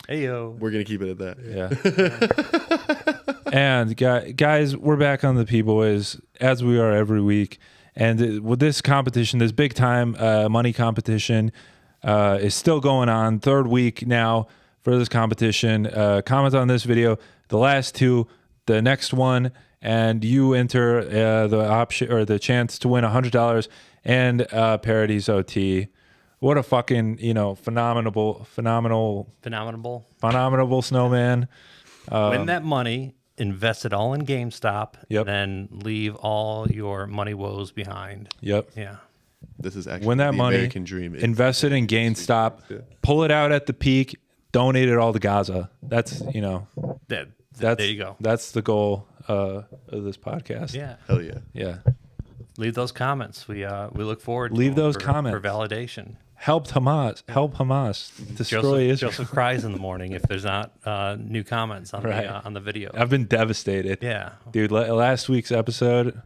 Heyo. We're going to keep it at that. Yeah. And guys, we're back on the P Boiz as we are every week. And with this competition, this big time money competition is still going on. Third week now for this competition. Comment on this video, the last two, the next one, and you enter the option or the chance to win $100 and Paradizo tea. What a fucking, phenomenal snowman. Win that money, invest it all in GameStop, Yep. then leave all your money woes behind. Yep. Yeah. This is actually Win that the money, American dream. invest it in GameStop, pull it out at the peak, donate it all to Gaza. That's, There you go. That's the goal of this podcast. Yeah. Hell yeah. Yeah. Leave those comments. We look forward to Leave them those for comments. validation. Help Hamas destroy Israel. Joseph cries in the morning if there's not new comments on the video. I've been devastated. Yeah. Dude, last week's episode,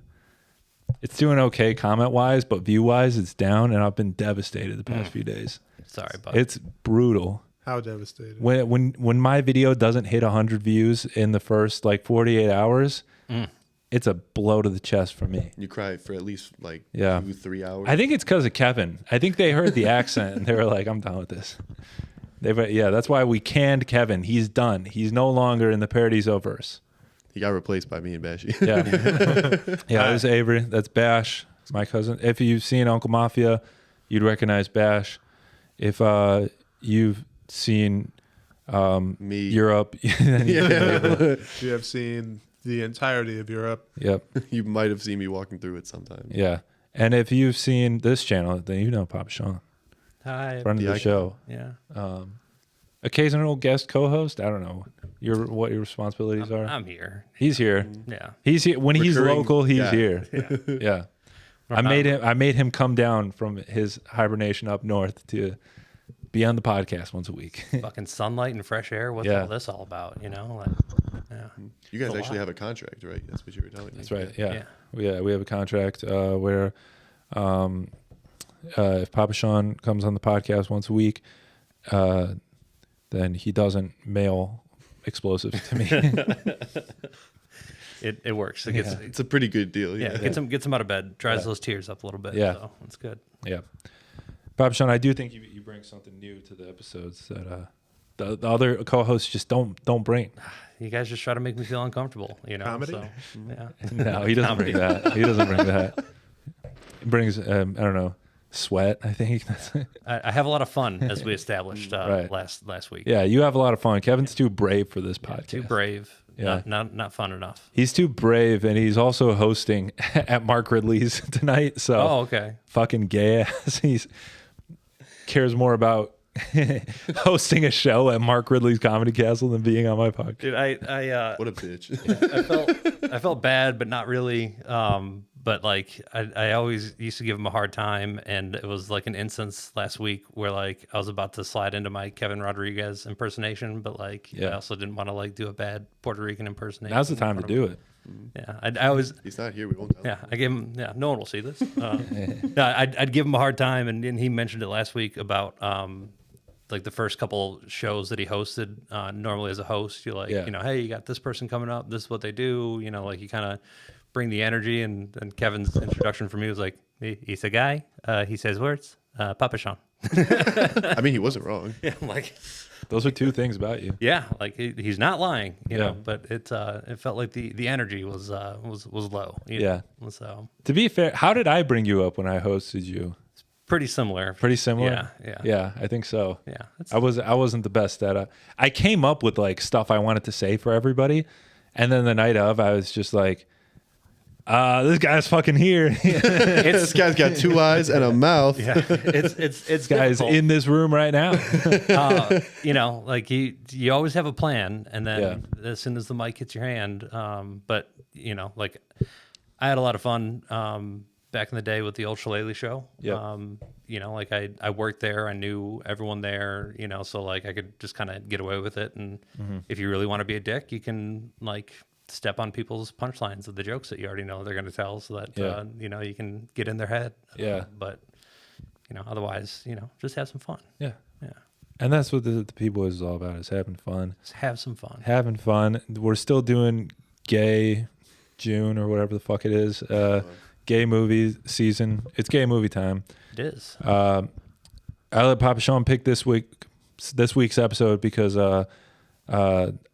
it's doing okay comment-wise, but view-wise, it's down, and I've been devastated the past few days. Sorry, bud. It's brutal. How devastated? When my video doesn't hit 100 views in the first 48 hours, it's a blow to the chest for me. You cry for at least 2-3 hours. I think it's because of Kevin. I think they heard the accent and they were like, "I'm done with this." That's why we canned Kevin. He's done. He's no longer in the Paradizo verse. He got replaced by me and Bashy. Yeah, There's Avery. That's Bash, my cousin. If you've seen Uncle Mafia, you'd recognize Bash. If you've seen Me. Europe, You have seen the entirety of Europe. Yep. You might have seen me walking through it sometime. Yeah. And if you've seen this channel, then you know Papa Sean, Hi. friend of the show. Yeah. Occasional guest co-host. I don't know what your responsibilities are. I'm here. He's here. Yeah. He's here when he's Recurring- local. He's yeah. here. Yeah. I made him come down from his hibernation up north to be on the podcast once a week. Fucking sunlight and fresh air. What's all this all about? Yeah. You guys actually have a contract, right? That's what you were telling me. That's right. Yeah. We have a contract where if Papa Sean comes on the podcast once a week, then he doesn't mail explosives to me. It works. It's a pretty good deal. Yeah. Gets him out of bed. Dries those tears up a little bit. Yeah. So it's good. Yeah. Papa Sean, I do think you bring something new to the episodes that the other co-hosts just don't bring. You guys just try to make me feel uncomfortable, Comedy? So, yeah. No, he doesn't bring that. He doesn't bring that. He brings, I don't know, sweat, I think. I have a lot of fun, as we established last week. Yeah, you have a lot of fun. Kevin's too brave for this podcast. Too brave. Yeah. Not fun enough. He's too brave, and he's also hosting at Mark Ridley's tonight. So, okay. Fucking gay ass. He cares more about hosting a show at Mark Ridley's Comedy Castle than being on my podcast. Dude, What a bitch. I felt bad, but not really. But I always used to give him a hard time, and it was like an instance last week where I was about to slide into my Kevin Rodriguez impersonation, but I also didn't want to do a bad Puerto Rican impersonation. Now's the time to do it. Yeah, I always. He's not here. We won't tell him. Yeah, I gave him. Yeah, no one will see this. I'd give him a hard time, and he mentioned it last week about the first couple shows that he hosted. Normally, as a host, you're hey, you got this person coming up. This is what they do. You kind of bring the energy. And Kevin's introduction for me was he's a guy. He says words. Papa Sean. I mean, he wasn't wrong. Yeah, those are two things about you. Yeah, he's not lying, you know. But it felt like the energy was low. You know? So to be fair, how did I bring you up when I hosted you? it's pretty similar. Pretty similar. Yeah. I think so. Yeah, I wasn't the best at it. I came up with stuff I wanted to say for everybody, and then the night of, I was just like, this guy's fucking here. This guy's got 2 eyes and a mouth. Yeah, it's guy's difficult. in this room right now. You always have a plan, and then as soon as the mic hits your hand, but I had a lot of fun back in the day with the old Shillelagh show. I worked there, I knew everyone there, so I could just kind of get away with it. And if you really want to be a dick, you can step on people's punchlines of the jokes that you already know they're going to tell, so that you can get in their head. But otherwise, just have some fun. Yeah. And that's what the P Boiz is all about, is having fun. Just have some fun. Having fun. We're still doing gay June or whatever the fuck it is. Gay movie season. It's gay movie time. It is. I let Papa Sean pick this week's episode because I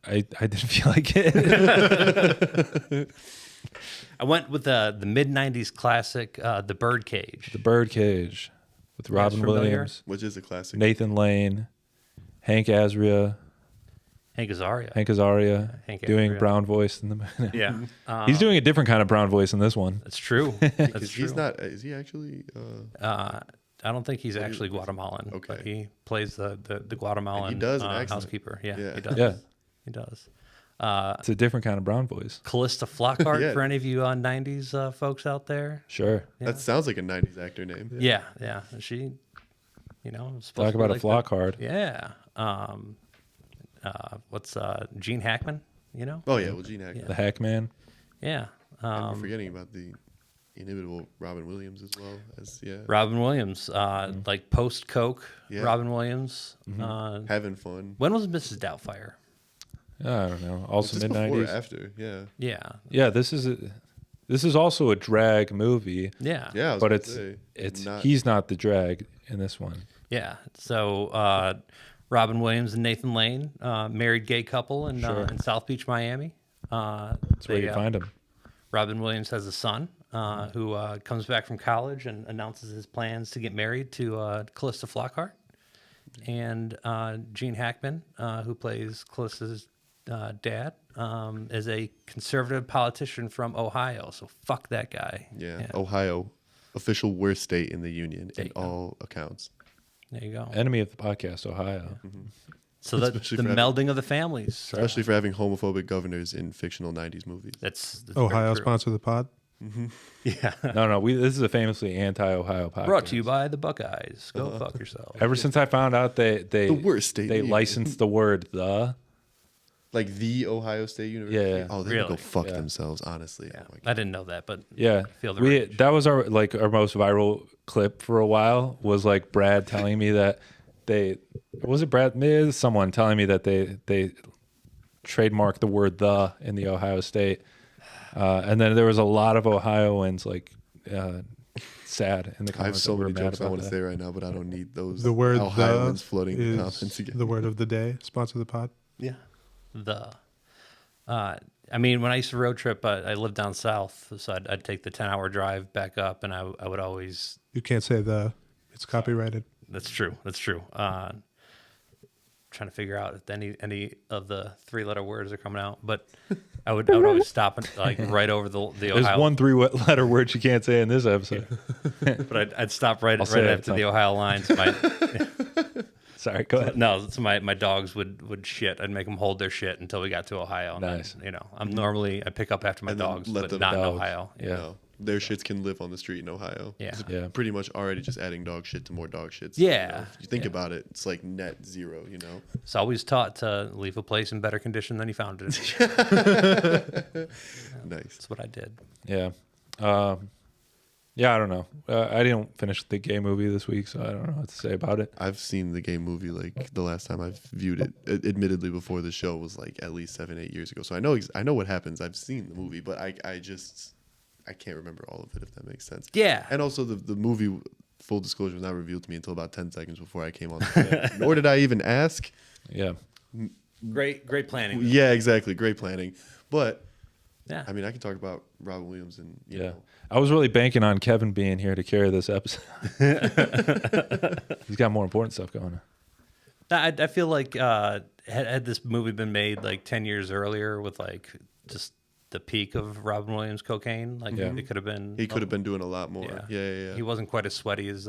didn't feel like it. I went with the mid-'90s classic, The Birdcage. The Birdcage with Robin familiar? Williams, Which is a classic. Nathan Lane, Hank Azaria, Hank Azaria. Hank doing Azaria. brown voice in the Yeah. He's doing a different kind of brown voice in this one. That's true. Because he's not. Is he actually? I don't think he's actually Guatemalan. Okay. But he plays the Guatemalan And he does an accent. housekeeper. Yeah, Yeah. he does. Yeah. He does. It's a different kind of brown voice. Callista Flockhart, Yeah. for any of you 90s folks out there. Sure. Yeah. That sounds like a '90s actor name. Yeah. She, was supposed Talk to be about a like flock that. hard. Yeah. What's Gene Hackman? Oh yeah, well Gene Hackman. The Hack Man. Yeah. And we're forgetting about the inimitable Robin Williams as well as Robin Williams, like post Coke. Yeah. Robin Williams. having fun. When was Mrs. Doubtfire? I don't know. Was Also this mid before or '90s. after? Yeah. Yeah. Yeah, this is also a drag movie, Yeah. Yeah. I was but gonna it's say, not, he's not the drag in this one. Yeah. So Robin Williams and Nathan Lane, married gay couple in South Beach, Miami. That's where you find him. Robin Williams has a son who comes back from college and announces his plans to get married to Callista Flockhart. And Gene Hackman, who plays Callista's dad, is a conservative politician from Ohio. So fuck that guy. Yeah. Ohio, official worst state in the union in all accounts. There you go. Enemy of the podcast, Ohio. So that's the Especially for melding of the families. Especially for having homophobic governors in fictional '90s movies. That's Ohio very true. sponsor the pod. Yeah. No. This is a famously anti-Ohio podcast. Brought to you by the Buckeyes. Go fuck yourself. Ever since I found out the worst state in they the licensed the word the. Like the Ohio State University. Yeah. Oh, they Really? go fuck Yeah. themselves. Honestly. Yeah. Oh my I God. didn't know that, but Yeah, I feel the rage. that was our most viral clip for a while. Was like Brad telling me that was it Brad? Maybe it was someone telling me that they trademarked the word "the" in the Ohio State, and then there was a lot of Ohioans sad in the comments. I have so that were many mad jokes I about want to that. say right now, but I don't need those. The word Ohioans the floating in the is comments again. the word of the day. Sponsor the pod. Yeah. I mean, when I used to road trip, I lived down south, so I'd take the 10-hour drive back up, and I would always. You can't say the. It's copyrighted. That's true. Trying to figure out if any of the 3-letter words are coming out, but I would always stop and like right over the There's Ohio. one 3-letter word you can't say in this episode. But I'd stop right say it after the Ohio line. So Sorry, go ahead. so my dogs would shit. I'd make them hold their shit until we got to Ohio. And Nice. then, I pick up after my And then dogs, let but them not in dogs. Ohio. Yeah. No, their shits can live on the street in Ohio. Yeah. It's Yeah. pretty much already just adding dog shit to more dog shits. Yeah. If you think about it, it's like net zero, It's always taught to leave a place in better condition than you found it. Nice. That's what I did. Yeah. Yeah, I don't know. I didn't finish the gay movie this week, so I don't know what to say about it. I've seen the gay movie like the last time I've viewed it, admittedly before the show was like at least 7-8 years ago. So I know what happens. I've seen the movie, but I can't remember all of it, if that makes sense. Yeah. And also the movie, full disclosure, was not revealed to me until about 10 seconds before I came on. Nor did I even ask. Yeah. Great planning. Yeah, exactly. Great planning. But Yeah. I mean, I can talk about Robin Williams and you Yeah. know. I was really banking on Kevin being here to carry this episode. He's got more important stuff going on. I feel like had this movie been made like 10 years earlier with like just the peak of Robin Williams cocaine, like it could have been. He could have been doing a lot more. Yeah. He wasn't quite as sweaty as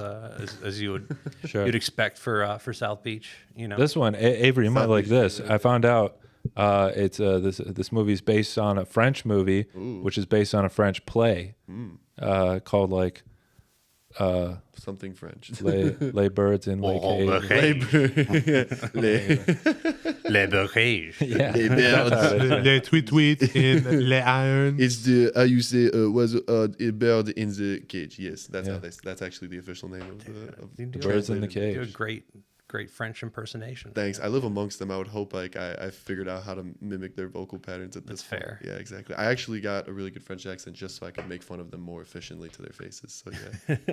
you would Sure. you'd expect for South Beach. This one, Avery, you might South like Beach, this. I found out it's this movie's based on a French movie, which is based on a French play called like Something French. Les Birds in Les Cage. Le Birdcage. Yeah. Les tweet in Les Irons. It's the how you say was a bird in the cage. Yes, that's Yeah. that's actually the official name of You the do Birds in the you do a Cage. great great French impersonation. Thanks. I live amongst them. I would hope like I figured out how to mimic their vocal patterns at this point. Fair. Yeah, exactly. I actually got a really good French accent just so I could make fun of them more efficiently to their faces. So yeah.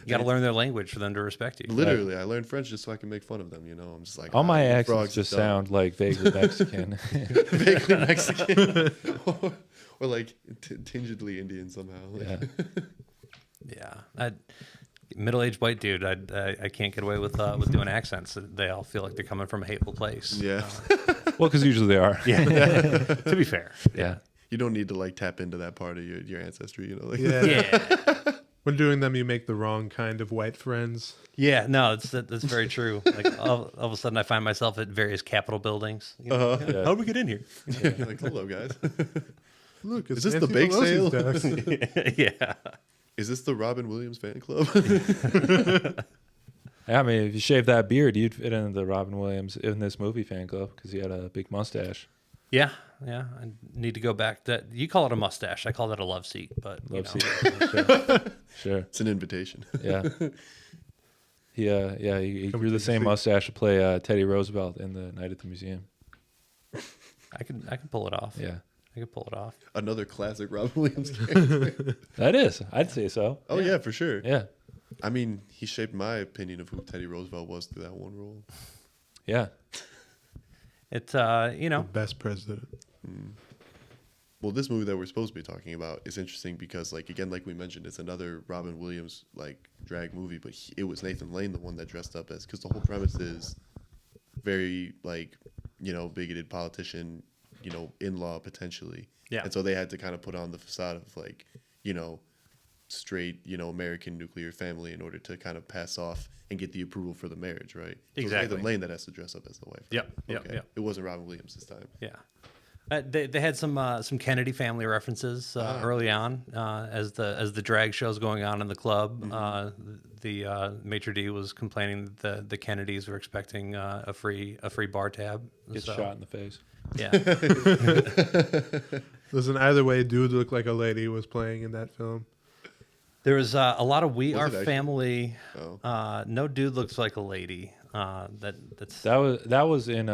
You got to learn their language for them to respect you. Literally, I learned French just so I can make fun of them. You know, I'm just like all my you accents frogs just are dumb. sound like vaguely Mexican. Vaguely Mexican, or like tingedly Indian somehow. Like, Yeah. Middle-aged white dude. I can't get away with doing accents. They all feel like they're coming from a hateful place. Yeah. Well, because usually they are. Yeah. To be fair. Yeah. You don't need to like tap into that part of your ancestry. You know. Like, Yeah. When doing them, you make the wrong kind of white friends. Yeah. No, that's very true. Like all of a sudden, I find myself at various Capitol buildings. You know, Yeah. How'd we get in here? You're like, hello guys. Look, it's Is this the Nancy bake Pelosi's sale? desk. Yeah. Is this the Robin Williams fan club? I mean, if you shave that beard, you'd fit into the Robin Williams in this movie fan club because he had a big mustache. Yeah. Yeah. I need to go back. That you call it a mustache. I call that a love seat. But Love you know. seat. Sure. Sure. It's an invitation. Yeah. He Come grew the take a same seat. mustache to play Teddy Roosevelt in The Night at the Museum. I can pull it off. Yeah. I can pull it off. Another classic Robin Williams character. That is. I'd say so. Oh yeah, for sure. Yeah. I mean, he shaped my opinion of who Teddy Roosevelt was through that one role. Yeah. It's you know, Best president. Well, this movie that we're supposed to be talking about is interesting because, like, again, like we mentioned, it's another Robin Williams like drag movie, but it was Nathan Lane the one that dressed up as, because the whole premise is very like, you know, bigoted politician, you know, in-law potentially. Yeah. And so they had to kind of put on the facade of like, you know, straight, you know, American nuclear family in order to kind of pass off and get the approval for the marriage, right? So Exactly. it's Nathan Lane that has to dress up as the wife. Yep, yep, Okay. yep. It wasn't Robin Williams this time. yeah. They had some Kennedy family references early on as the drag show's going on in the club. The maitre d' was complaining that the Kennedys were expecting a free bar tab. Gets So, shot in the face. Yeah. Listen, either way, dude looked like a lady was playing in that film. There was a lot of We Was Are it actually? Family. Oh. No dude looks like a lady. That's That was in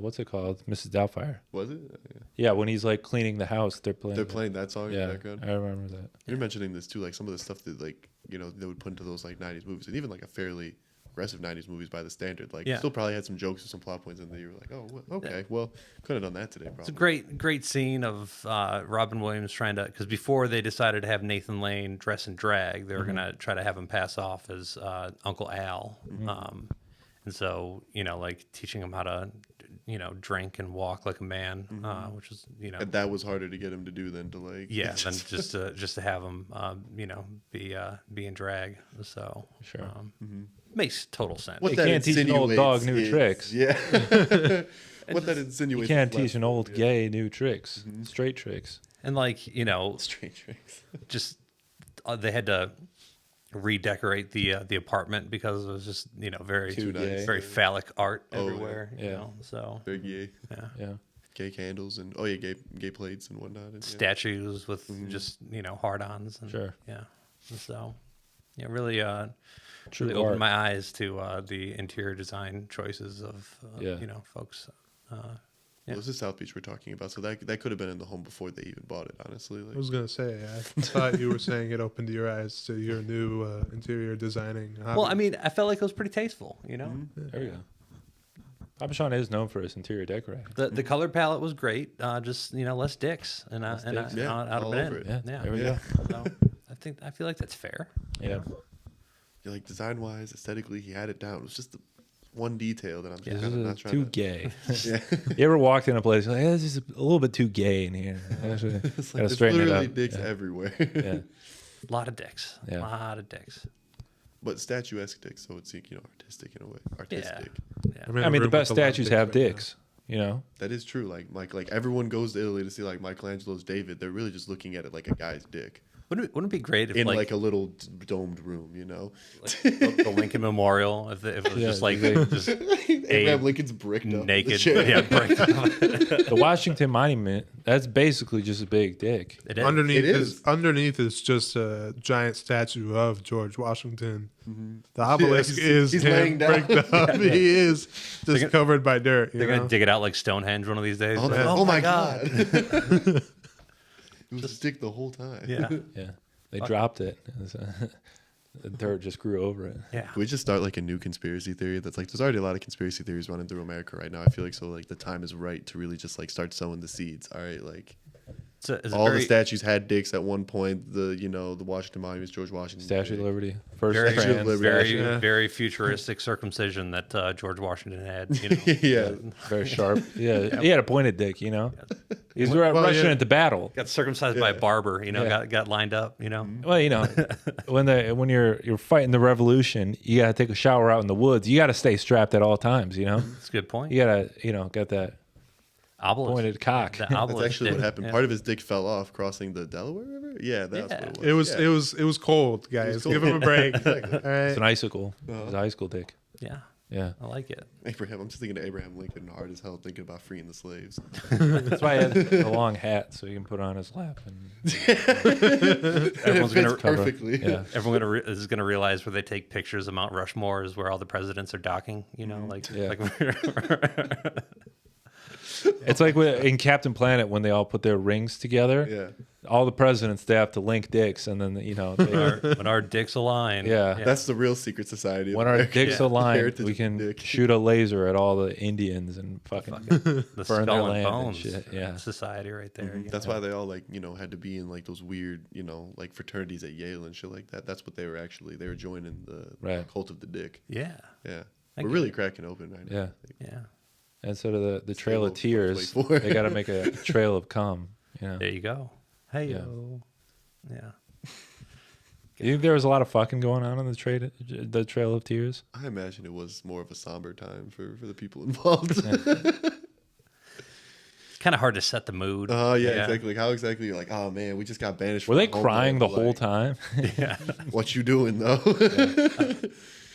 what's it called? Mrs. Doubtfire. Was it? Yeah, when he's like cleaning the house, they're playing. They're playing that song in Yeah, the background. I remember that. You're mentioning this too, like some of the stuff that like, you know, they would put into those like 90s movies, and even like a fairly aggressive 90s movies by the standard. Like, Yeah. still probably had some jokes or some plot points in there. You were like, oh, well, okay, well, could have done that today, It's a probably. great scene of Robin Williams trying to, because before they decided to have Nathan Lane dress in drag, they were gonna try to have him pass off as Uncle Al, and so, you know, like teaching him how to, you know, drink and walk like a man, which is, you know, And that was harder to get him to do than to like. yeah, than just to have him, you know, be in drag. So Sure. makes total sense. What You that can't teach an old dog insinuates new is- tricks. Yeah. What that insinuates. You can't is teach an less- old yeah. gay new tricks, straight tricks. And like, you know, Straight tricks. just they had to redecorate the apartment because it was just, you know, very Too gay. very phallic art Oh, yeah. everywhere. You Yeah. know, so Very gay. yeah. Yeah. Gay candles and gay plates and whatnot. And, yeah. Statues with just, you know, hard-ons. And, Sure. Yeah. And so, yeah, really, True really opened art. my eyes to the interior design choices of, Yeah. you know, folks. Well, this is South Beach we're talking about, so that could have been in the home before they even bought it. Honestly, I like, was gonna say, I thought you were saying it opened your eyes to your new interior designing. Hobby. Well, I mean, I felt like it was pretty tasteful, you know? There we go. Papa Sean is known for his interior decorating. The color palette was great. Just, you know, less dicks and Less and dicks. Yeah, I'd have all been over in. it. Yeah, there we Yeah. go. So I feel like that's fair. Yeah. you're like design wise, aesthetically, he had it down. It was just the one detail that I'm just Yeah. kind of not This is trying too to. gay. Yeah. You ever walked in a place like, this is a little bit too gay in here? It's like, Gotta there's straighten it literally up. dicks Yeah. everywhere. Yeah. A lot of dicks. Yeah. A lot of dicks. But statuesque dicks, so it's, you know, artistic in a way. Artistic. Yeah. I'm in I a mean, the room best with a lot of statues have right now. dicks, you know? That is true. Like everyone goes to Italy to see like Michelangelo's David. They're really just looking at it like a guy's dick. Wouldn't it be great if in like a little domed room, you know, like the Lincoln Memorial, if it was just like just Abraham Lincoln's bricked up naked, yeah, bricked up. The Washington Monument, that's basically just a big dick. It is. Underneath is just a giant statue of George Washington. Mm-hmm. The obelisk he's is laying him down. bricked up. He is just covered by dirt. They're gonna dig it out like Stonehenge one of these days. Oh my god! It was a stick the whole time. Yeah. Yeah, they dropped it. The dirt just grew over it. Yeah. Can we just start like a new conspiracy theory that's like there's already a lot of conspiracy theories running through America right now. I feel like so like the time is right to really just like start sowing the seeds. All right, like all the statues had dicks at one point. The the Washington Monuments, George Washington, Statue of Liberty, first very, trans. very futuristic circumcision that George Washington had. You know? Yeah, very sharp. Yeah, he had a pointed dick. You know, he's rushing into battle. Got circumcised by a barber. You know, got lined up. You know. Well, you know, when you're fighting the revolution, you gotta take a shower out in the woods. You gotta stay strapped at all times. You know, That's a good point. you gotta get that Obelisk. pointed cock. The that's obelisk actually what did. happened. Yeah. Part of his dick fell off crossing the Delaware River. Yeah, that's what it was. It was cold, guys. cold. Give him a break. Exactly. All right. It's an icicle. It's a high school dick. Yeah. Yeah, I like it. Abraham. I'm just thinking of Abraham Lincoln hard as hell, thinking about freeing the slaves. that's why he had a long hat so he can put it on his lap. And Everyone's It fits gonna perfectly. yeah, Everyone is gonna realize where they take pictures of Mount Rushmore is where all the presidents are docking. You know, Yeah. like it's like in Captain Planet when they all put their rings together. Yeah. All the presidents, they have to link dicks, and then they, when our dicks align. Yeah. That's the real secret society. of when our America. dicks align, Heritage we of can dick. shoot a laser at all the Indians and fucking The burn skull their and land and bones shit. Yeah. society right there. you That's know. why they all like had to be in like those weird like fraternities at Yale and shit like that. That's what they were joining the Right. cult of the dick. Yeah. Yeah, I we're get really it. cracking open right now. Yeah. Yeah. Instead of the trail of Stay tears, woke, 424. they got to make a trail of cum. You know? There you go. Hey yo. Yeah. You think there was a lot of fucking going on in the Trail of Tears? I imagine it was more of a somber time for the people involved. It's kind of hard to set the mood. Oh yeah, exactly. Like how exactly you're like, oh man, we just got banished. Were from they our crying the homeland. whole Like, time? Yeah. What you doing though?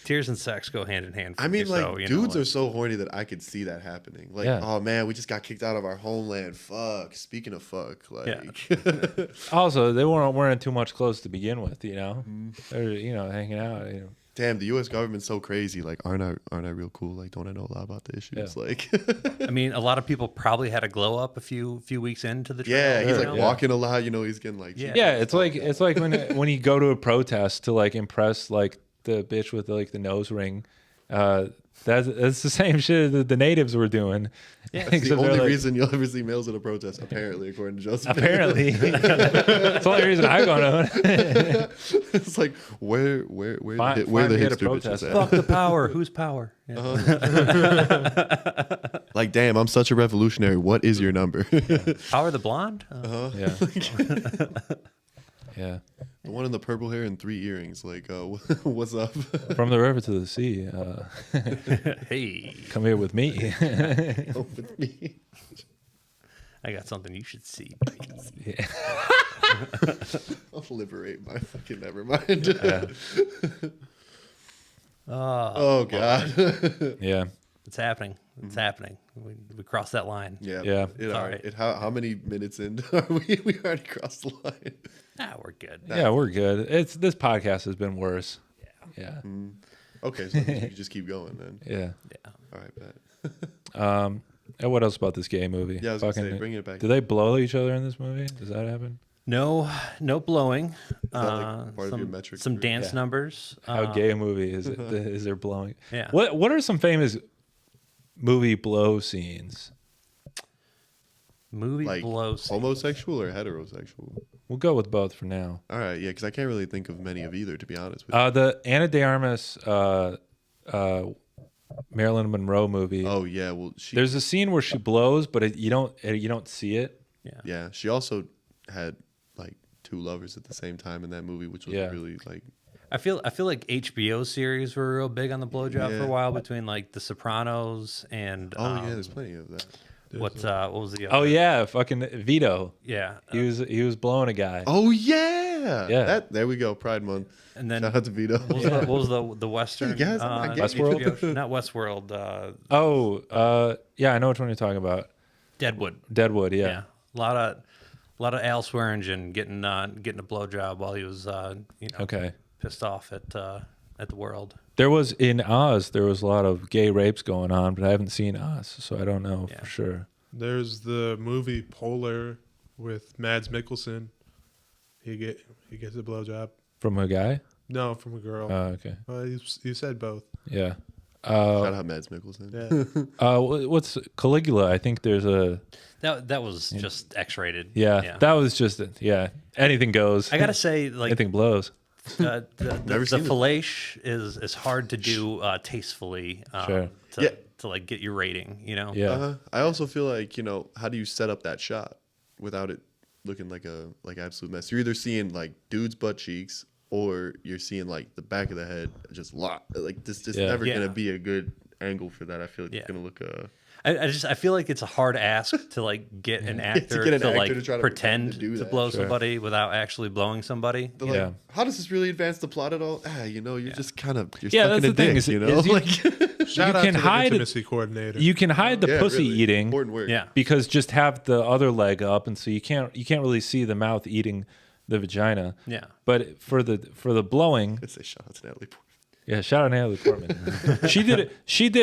Tears and sex go hand in hand. For I mean, me, like so, dudes are so horny that I could see that happening. Like, Yeah. oh man, we just got kicked out of our homeland. Fuck. Speaking of fuck, like, Also, they weren't too much close to begin with. You know, they're hanging out. You know. damn, the U.S. government's so crazy. Like, aren't I real cool? Like, don't I know a lot about the issues? Yeah. Like, I mean, a lot of people probably had a glow up a few weeks into the trail. yeah, he's you like know? walking a lot. He's getting like, Yeah. Yeah, it's like when you go to a protest to like impress like the bitch with like the nose ring. That's the same shit that the natives were doing. Yeah, That's the Except they're only like- reason you'll ever see males at a protest, apparently, according to Joseph. Apparently, that's the only reason I go to. It's like where Find the me at a hipster protest. bitches Fuck at? the power. Who's power? Yeah. Like, damn, I'm such a revolutionary. What is your number? Power the blonde? Yeah, yeah. The one in the purple hair and 3 earrings. Like, what's up? From the river to the sea. Hey, Come here with me. Come with me. I got something you should see. Yeah. I'll liberate my fucking. Never mind. Oh God. Yeah. It's happening. It's happening. We crossed that line. Yeah. Yeah. It, All all right. right. How many minutes in are we? We already crossed the line. We're good. Yeah, we're good. This podcast has been worse. Yeah. Okay, so you just keep going then. Yeah. Yeah. All right, bet. And what else about this gay movie? Yeah, I was gonna say, bring it back. Do they blow each other in this movie? Does that happen? No blowing. that, like, part of your metric some group? dance Yeah. numbers. How gay a movie is it? Is there blowing? Yeah. What are some famous movie blow scenes? Movie Like blow scene. homosexual or heterosexual? We'll go with both for now. All right, yeah, because I can't really think of many of either, to be honest with The Ana de Armas Marilyn Monroe movie. you. Oh yeah, well There's a scene where she blows, but you don't see it. yeah, she also had like 2 lovers at the same time in that movie, which was Yeah. really like. I feel like HBO series were real big on the blowjob for Yeah. a while between like The Sopranos and Oh yeah, there's plenty of that. what was the? Oh yeah, fucking Vito. Yeah. He was blowing a guy. Oh yeah. Yeah. There we go. Pride Month. And then Shout out to Vito. what was the Western? Hey, guys, I get you. Westworld? Not Westworld. Yeah, I know which one you're talking about. Deadwood. Deadwood. Yeah. Yeah. A lot of Al Swearingen getting a blowjob while he was Okay. pissed off at the world. There was in Oz. There was a lot of gay rapes going on, but I haven't seen Oz, so I don't know for sure. There's the movie Polar with Mads Mikkelsen. He gets a blowjob. From a guy? No, from a girl. Okay. Well, you said both. Yeah. Shout out Mads Mikkelsen. Yeah. What's Caligula? I think there's a. That was just X-rated. Yeah, that was just anything goes. I gotta say, like anything blows. the seen it. fellation is hard to do tastefully. Sure. To like get your rating, you know. Yeah. I also feel like, how do you set up that shot without it looking like absolute mess? You're either seeing like dude's butt cheeks or you're seeing like the back of the head just like this is never gonna be a good angle for that. I feel like it's gonna look I feel like it's a hard ask to like get an actor to try to pretend to blow somebody without actually blowing somebody. Like, how does this really advance the plot at all? You're just kind of stuck that's in a the thing. dick, Shout out can to hide the intimacy coordinator. You can hide the pussy really. eating. Important work. Yeah. Because just have the other leg up, and so you can't really see the mouth eating the vagina. Yeah. But for the blowing, I'd say shout out to Natalie Portman. yeah, shout out Natalie Portman. She did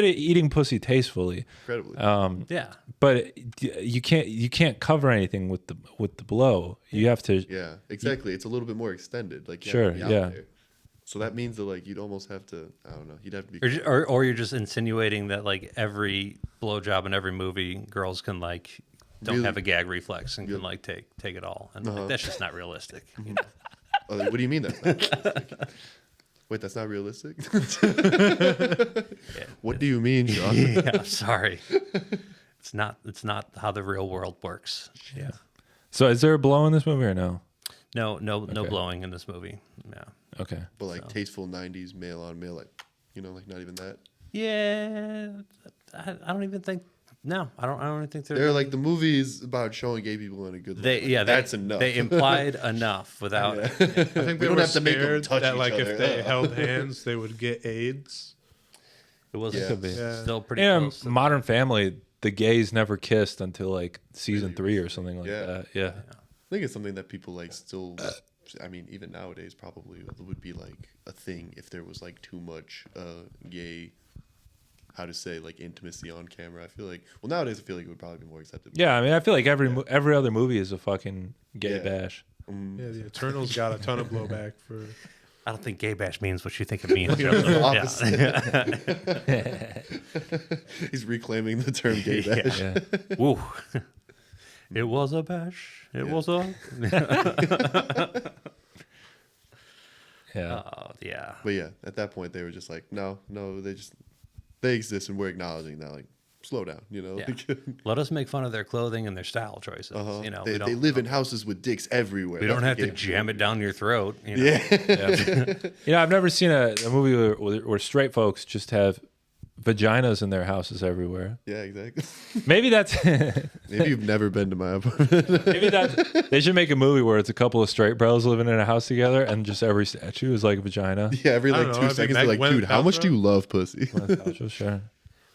it eating pussy tastefully. Incredibly. Yeah. But you can't cover anything with the blow. You have to. Yeah, exactly. It's a little bit more extended. Like Sure, out yeah. there. So that means that like you'd almost have to. I don't know. You'd have to be. Or you're just insinuating that like every blowjob in every movie, girls can like don't have a gag reflex and can like take it all, and like, that's just not realistic. You know? What do you mean that's not realistic? Wait, that's not realistic? What do you mean, Sean? Yeah, I'm sorry. It's not how the real world works. Yeah. So is there a blow in this movie or no? No blowing in this movie. Yeah. Okay. But like tasteful '90s male on male, like like not even that. Yeah. I don't even think. No, I don't even think They're like the movies about showing gay people in a good light. That's enough. They implied enough without. I think they don't were have to make them scared touch that each like other. if they held hands, they would get AIDS. It was Yeah. Could be. still pretty In close. Modern Family, the gays never kissed until like season 3 or something like Yeah. that. Yeah. I think it's something that people like still. I mean, even nowadays, probably would be like a thing if there was like too much gay. How to say like intimacy on camera? I feel like nowadays it would probably be more accepted. Yeah, I mean, I feel like every other movie is a fucking gay bash. Yeah, the Eternals got a ton of blowback for. I don't think gay bash means what you think it means. The Yeah. opposite. He's reclaiming the term gay bash. Yeah. Woo. It was a bash. It was a. Yeah. Yeah. But yeah, at that point they were just like, no, they exist and we're acknowledging that. Like, slow down, Yeah. Like, Let us make fun of their clothing and their style choices. You know, they live in houses with dicks everywhere. We don't have to jam it down your throat. You know? Yeah. I've never seen a movie where straight folks just have vaginas in their houses everywhere. Yeah, exactly. Maybe that's Maybe you've never been to my apartment. maybe that they should make a movie where it's a couple of straight bros living in a house together and just every statue is like a vagina. Yeah, every I like don't know, 2 I think seconds they're like, Gwyneth dude, how much Paltrow? do you love pussy? Sure.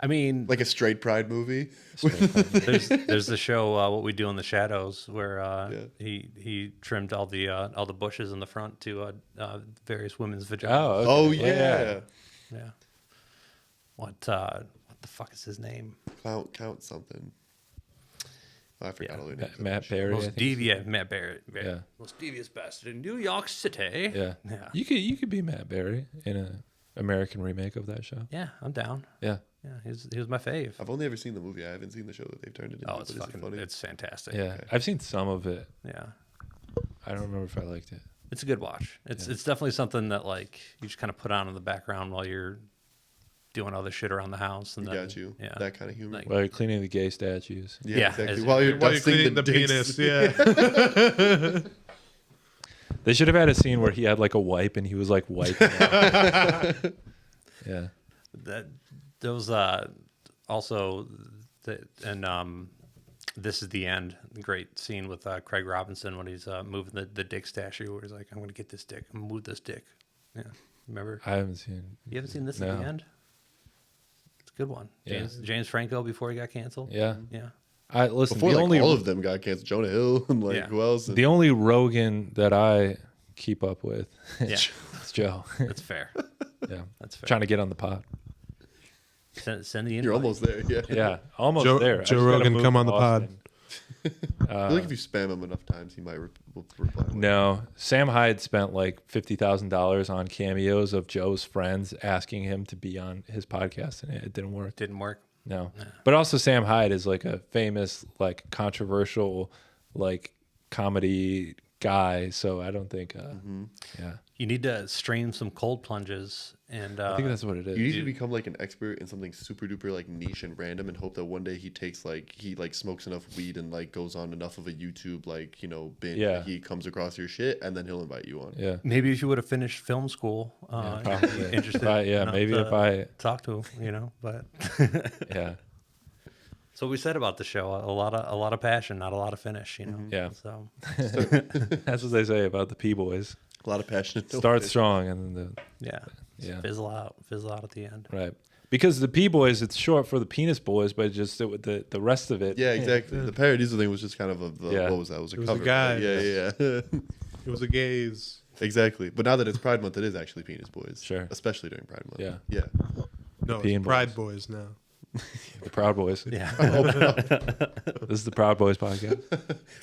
I mean, Like a straight pride movie. there's the show What We Do in the Shadows where he trimmed all the bushes in the front to various women's vaginas. Oh, okay. Oh yeah. Yeah. What the fuck is his name? Count something. Oh, I forgot all their names. Matt Berry. I Most think. devious Matt Barrett. Yeah. Most devious bastard in New York City. Yeah. Yeah. You could be Matt Berry in an American remake of that show. Yeah, I'm down. Yeah. Yeah, he was my fave. I've only ever seen the movie. I haven't seen the show that they've turned it into. Oh, it's but is it fucking, funny? it's fantastic. Yeah. I've seen some of it. Yeah. I don't remember if I liked it. It's a good watch. It's definitely something that like you just kind of put on in the background while you're doing other shit around the house. And then, Got you. Yeah. That kind of humor. Like- While you're cleaning the gay statues. yeah, yeah, exactly. as- While you're While you're dusting cleaning the dicks. penis, yeah. They should have had a scene where he had like a wipe and he was like wiping it. Yeah. That there was also and This Is the End. Great scene with Craig Robinson when he's moving the dick statue, where he's like, "I'm going to get this dick. I'm going to move this dick." Yeah, remember? I haven't seen. You haven't seen This No. Is the End? It's a good one. Yeah. James Franco before he got canceled. Yeah. Yeah. I listen. Before the like only all of them got canceled, Jonah Hill and like Yeah. who else? the only Rogan that I keep up with Yeah. is Joe. That's fair. Yeah, That's fair. trying to get on the pod. Send the invite. You're almost there. Yeah. Yeah, almost Joe- there. I Joe just gotta Rogan, move come to on the pod. Austin. I feel like if you spam him enough times, he might will reply. No, Sam Hyde spent like $50,000 on cameos of Joe's friends asking him to be on his podcast, and it didn't work. Didn't work. No, but also Sam Hyde is like a famous, like controversial, like comedy guy. So I don't think. Yeah, You need to strain some cold plunges, and I think that's what it is. You need to become like an expert in something super duper like niche and random, and hope that one day he smokes enough weed and like goes on enough of a YouTube binge. Yeah. That he comes across your shit, and then he'll invite you on. Yeah, maybe if you would have finished film school, probably. you'd be interested. Maybe to if I, talk to him, but. yeah, So we said about the show, a lot of passion, not a lot of finish, Yeah. So that's what they say about the P Boiz. A lot of passion. Start strong, and then yeah, Yeah. fizzle out at the end. right. Because the P Boiz, it's short for the Penis Boys, but just the rest of it. Yeah, exactly. The Paradizo thing was just kind of Yeah. what was that? It was a It was cover. a guy. right? Yeah. It was a gaze. Exactly. But now that it's Pride Month, it is actually Penis Boys. Sure. Especially during Pride Month. Yeah. Yeah. No, Peeing it's Pride Boys now. The Proud Boys. Yeah. This is the Proud Boys podcast.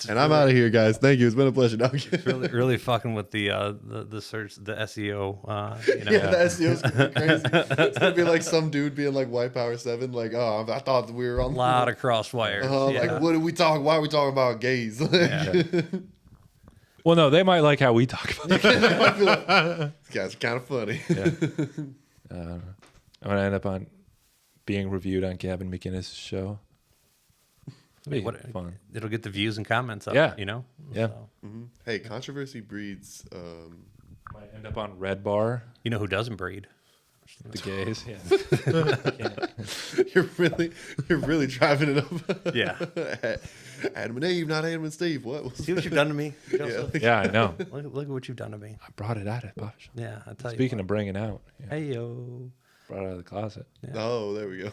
And I'm out of here, guys. Thank you. It's been a pleasure. No, I'm kidding. really fucking with the search, the SEO. Yeah, the SEO's gonna be crazy. It's gonna be like some dude being like White Power 7, like, oh, I thought we were on A lot of crosswires. like, what are we talking? Why are we talking about gays? Well, no, they might like how we talk about it. This guy's kind of funny. I'm gonna end up on being reviewed on Gavin McInnes' show. It'll be fun. It'll get the views and comments up. Yeah. Yeah. Yeah. So, Hey, controversy breeds. Might end up on Red Bar. you know who doesn't breed? The gays. Yeah. You're really driving it up. Yeah. Adam and Eve, not Adam and Steve. What? See what you've done to me, Joseph? Yeah, I know. Look at what you've done to me. I brought it out of Bosh. Yeah, I tell Speaking of bringing out, you. yeah, Hey yo. brought it out of the closet. Oh, there we go.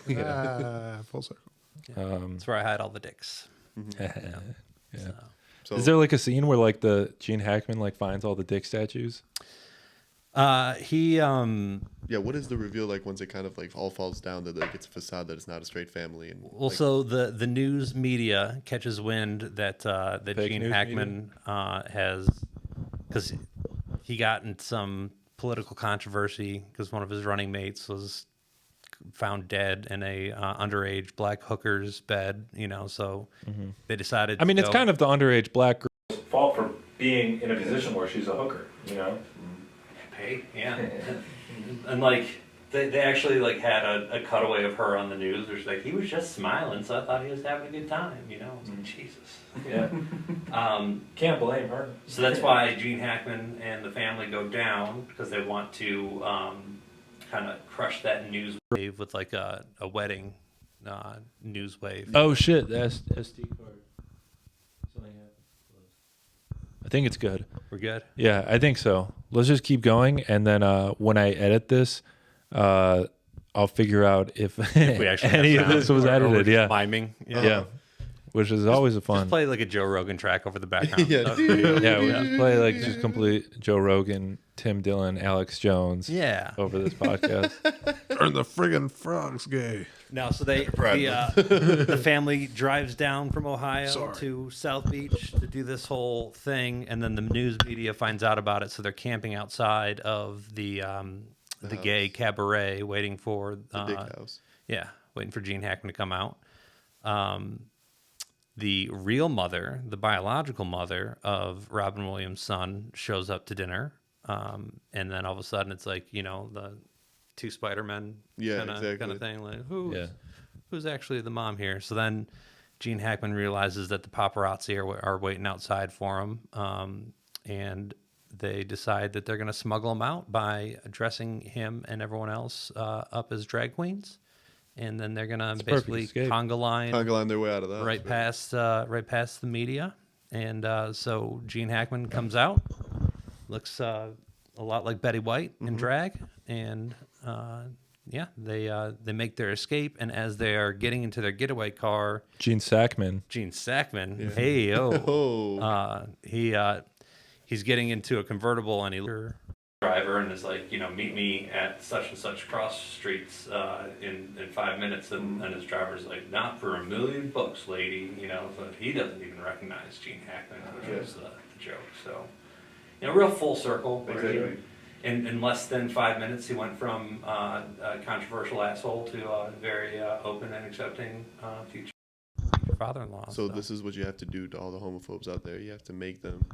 Full circle. That's where I hide all the dicks. Yeah. So, Is there like a scene where like the Gene Hackman like finds all the dick statues? He yeah, what is the reveal like once it kind of like all falls down that like it's a facade that it's not a straight family? And well, like, so the news media catches wind that that Fake Gene news Hackman has, because he got in some political controversy because one of his running mates was found dead in a underage black hooker's bed. So they decided. I mean, it's kind of the underage black girl's fault for being in a position where she's a hooker, pay, yeah. And like they actually like had a cutaway of her on the news. There's like he was just smiling, so I thought he was having a good time. It's like, Jesus. Yeah. Can't blame her. So that's why Gene Hackman and the family go down, because they want to kind of crush that news wave with like a wedding news wave. Oh shit, the SD card. I think it's good. We're good. Yeah, I think so. Let's just keep going, and then when I edit this, I'll figure out if We actually any have of this sound, was or we're edited. just Yeah, miming. yeah, which is always a fun. Just play like a Joe Rogan track over the background. Yeah. stuff. Yeah, we just play like just complete Joe Rogan, Tim Dillon, Alex Jones Yeah. over this podcast. Turn the friggin' frogs gay. No, so the family drives down from Ohio to South Beach to do this whole thing, and then the news media finds out about it, so they're camping outside of the gay cabaret, waiting for the big house. Yeah, waiting for Gene Hackman to come out. The real mother, the biological mother of Robin Williams' son, shows up to dinner, and then all of a sudden it's like the two Spider-Men kind of thing, like who's actually the mom here? So then Gene Hackman realizes that the paparazzi are waiting outside for him, and they decide that they're going to smuggle him out by dressing him and everyone else up as drag queens, and then they're gonna It's a perfect basically escape. conga line their way out of that. right past the media, and so Gene Hackman comes out, looks a lot like Betty White in drag, and yeah, they make their escape, and as they are getting into their getaway car, Gene Sackman. hey Oh. he's getting into a convertible, and he driver and is like, meet me at such and such cross streets in 5 minutes, and his driver's like, not for $1 million, lady, so he doesn't even recognize Gene Hackman, which was the joke. So, real full circle. Exactly. In less than 5 minutes, he went from a controversial asshole to a very open and accepting future father-in-law. So this is what you have to do to all the homophobes out there. You have to make them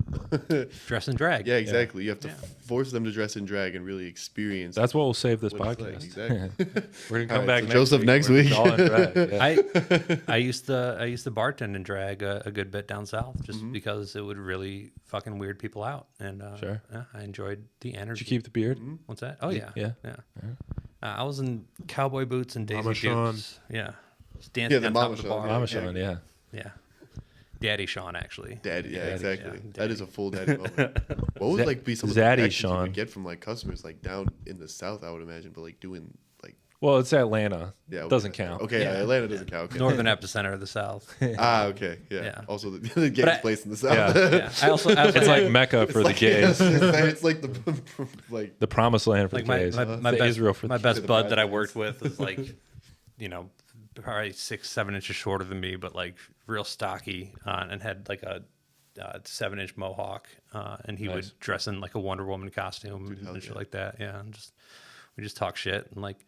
dress in drag. Yeah, exactly. You have to force them to dress in drag and really experience. That's what will save this what it's podcast. like. Exactly. We're gonna come All back right, so next Joseph week. next We're week. all in drag, yeah. I used to bartend in drag a good bit down south, just because it would really fucking weird people out, and Sure. yeah, I enjoyed the energy. Did you keep the beard? What's that? Oh yeah, Yeah. I was in cowboy boots and Daisy Mama Sean. Dukes. Yeah, just dancing the on top Mama of the Sean, bar. Mama Sean, yeah. Yeah, Daddy Sean actually. Daddy, yeah, Daddy, exactly. yeah, That is a full daddy moment. What would like be some of Zaddy the reactions you Sean. would get from like customers like down in the South? I would imagine, but like doing like Well, it's Atlanta. yeah, Doesn't okay. count. Okay, Yeah. Atlanta doesn't count. Okay. Northern epicenter of the South. Okay, yeah. Yeah. Also, the gayest place in the South. Yeah. Yeah, I also It's like Mecca for the gays. It's like the like The promised land for like the gays. my The best Israel for my the best the bud that I bridesmaids. worked with is like, probably 6-7 inches shorter than me, but like real stocky, and had like a 7-inch mohawk, and he Nice. would dress in like a Wonder Woman costume hell and shit yeah. like that. Yeah, and we just talk shit, and like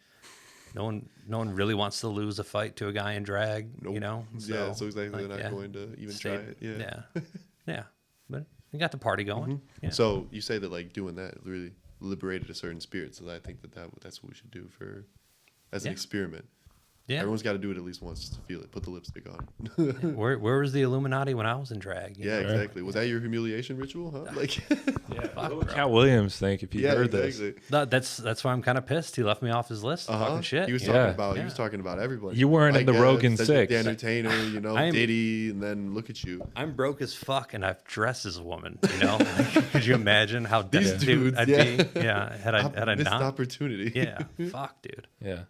no one really wants to lose a fight to a guy in drag, Nope. Yeah, so exactly like, they're not yeah, going to even stayed- try it. Yeah. yeah, but we got the party going. Yeah. So you say that like doing that really liberated a certain spirit. So I think that's what we should do as an Yeah. experiment. yeah. Everyone's got to do it at least once just to feel it. Put the lipstick on. Where was the Illuminati when I was in drag? you Yeah, know? exactly. Was that your humiliation ritual? Huh? Like, Fuck, What bro. would Cat Williams think if he yeah, heard this? exactly. That's why I'm kind of pissed. He left me off his list. Of fucking shit. He was you talking know? Yeah. about. He Yeah. was talking about everybody. You weren't in the Rogan Cedric the Six. Entertainer, I'm- Diddy, and then look at you. I'm broke as fuck, and I've dressed as a woman. Could you imagine how These destitute dudes, I'd yeah. be? Yeah, had I Missed not. opportunity. Yeah, fuck, dude. Yeah.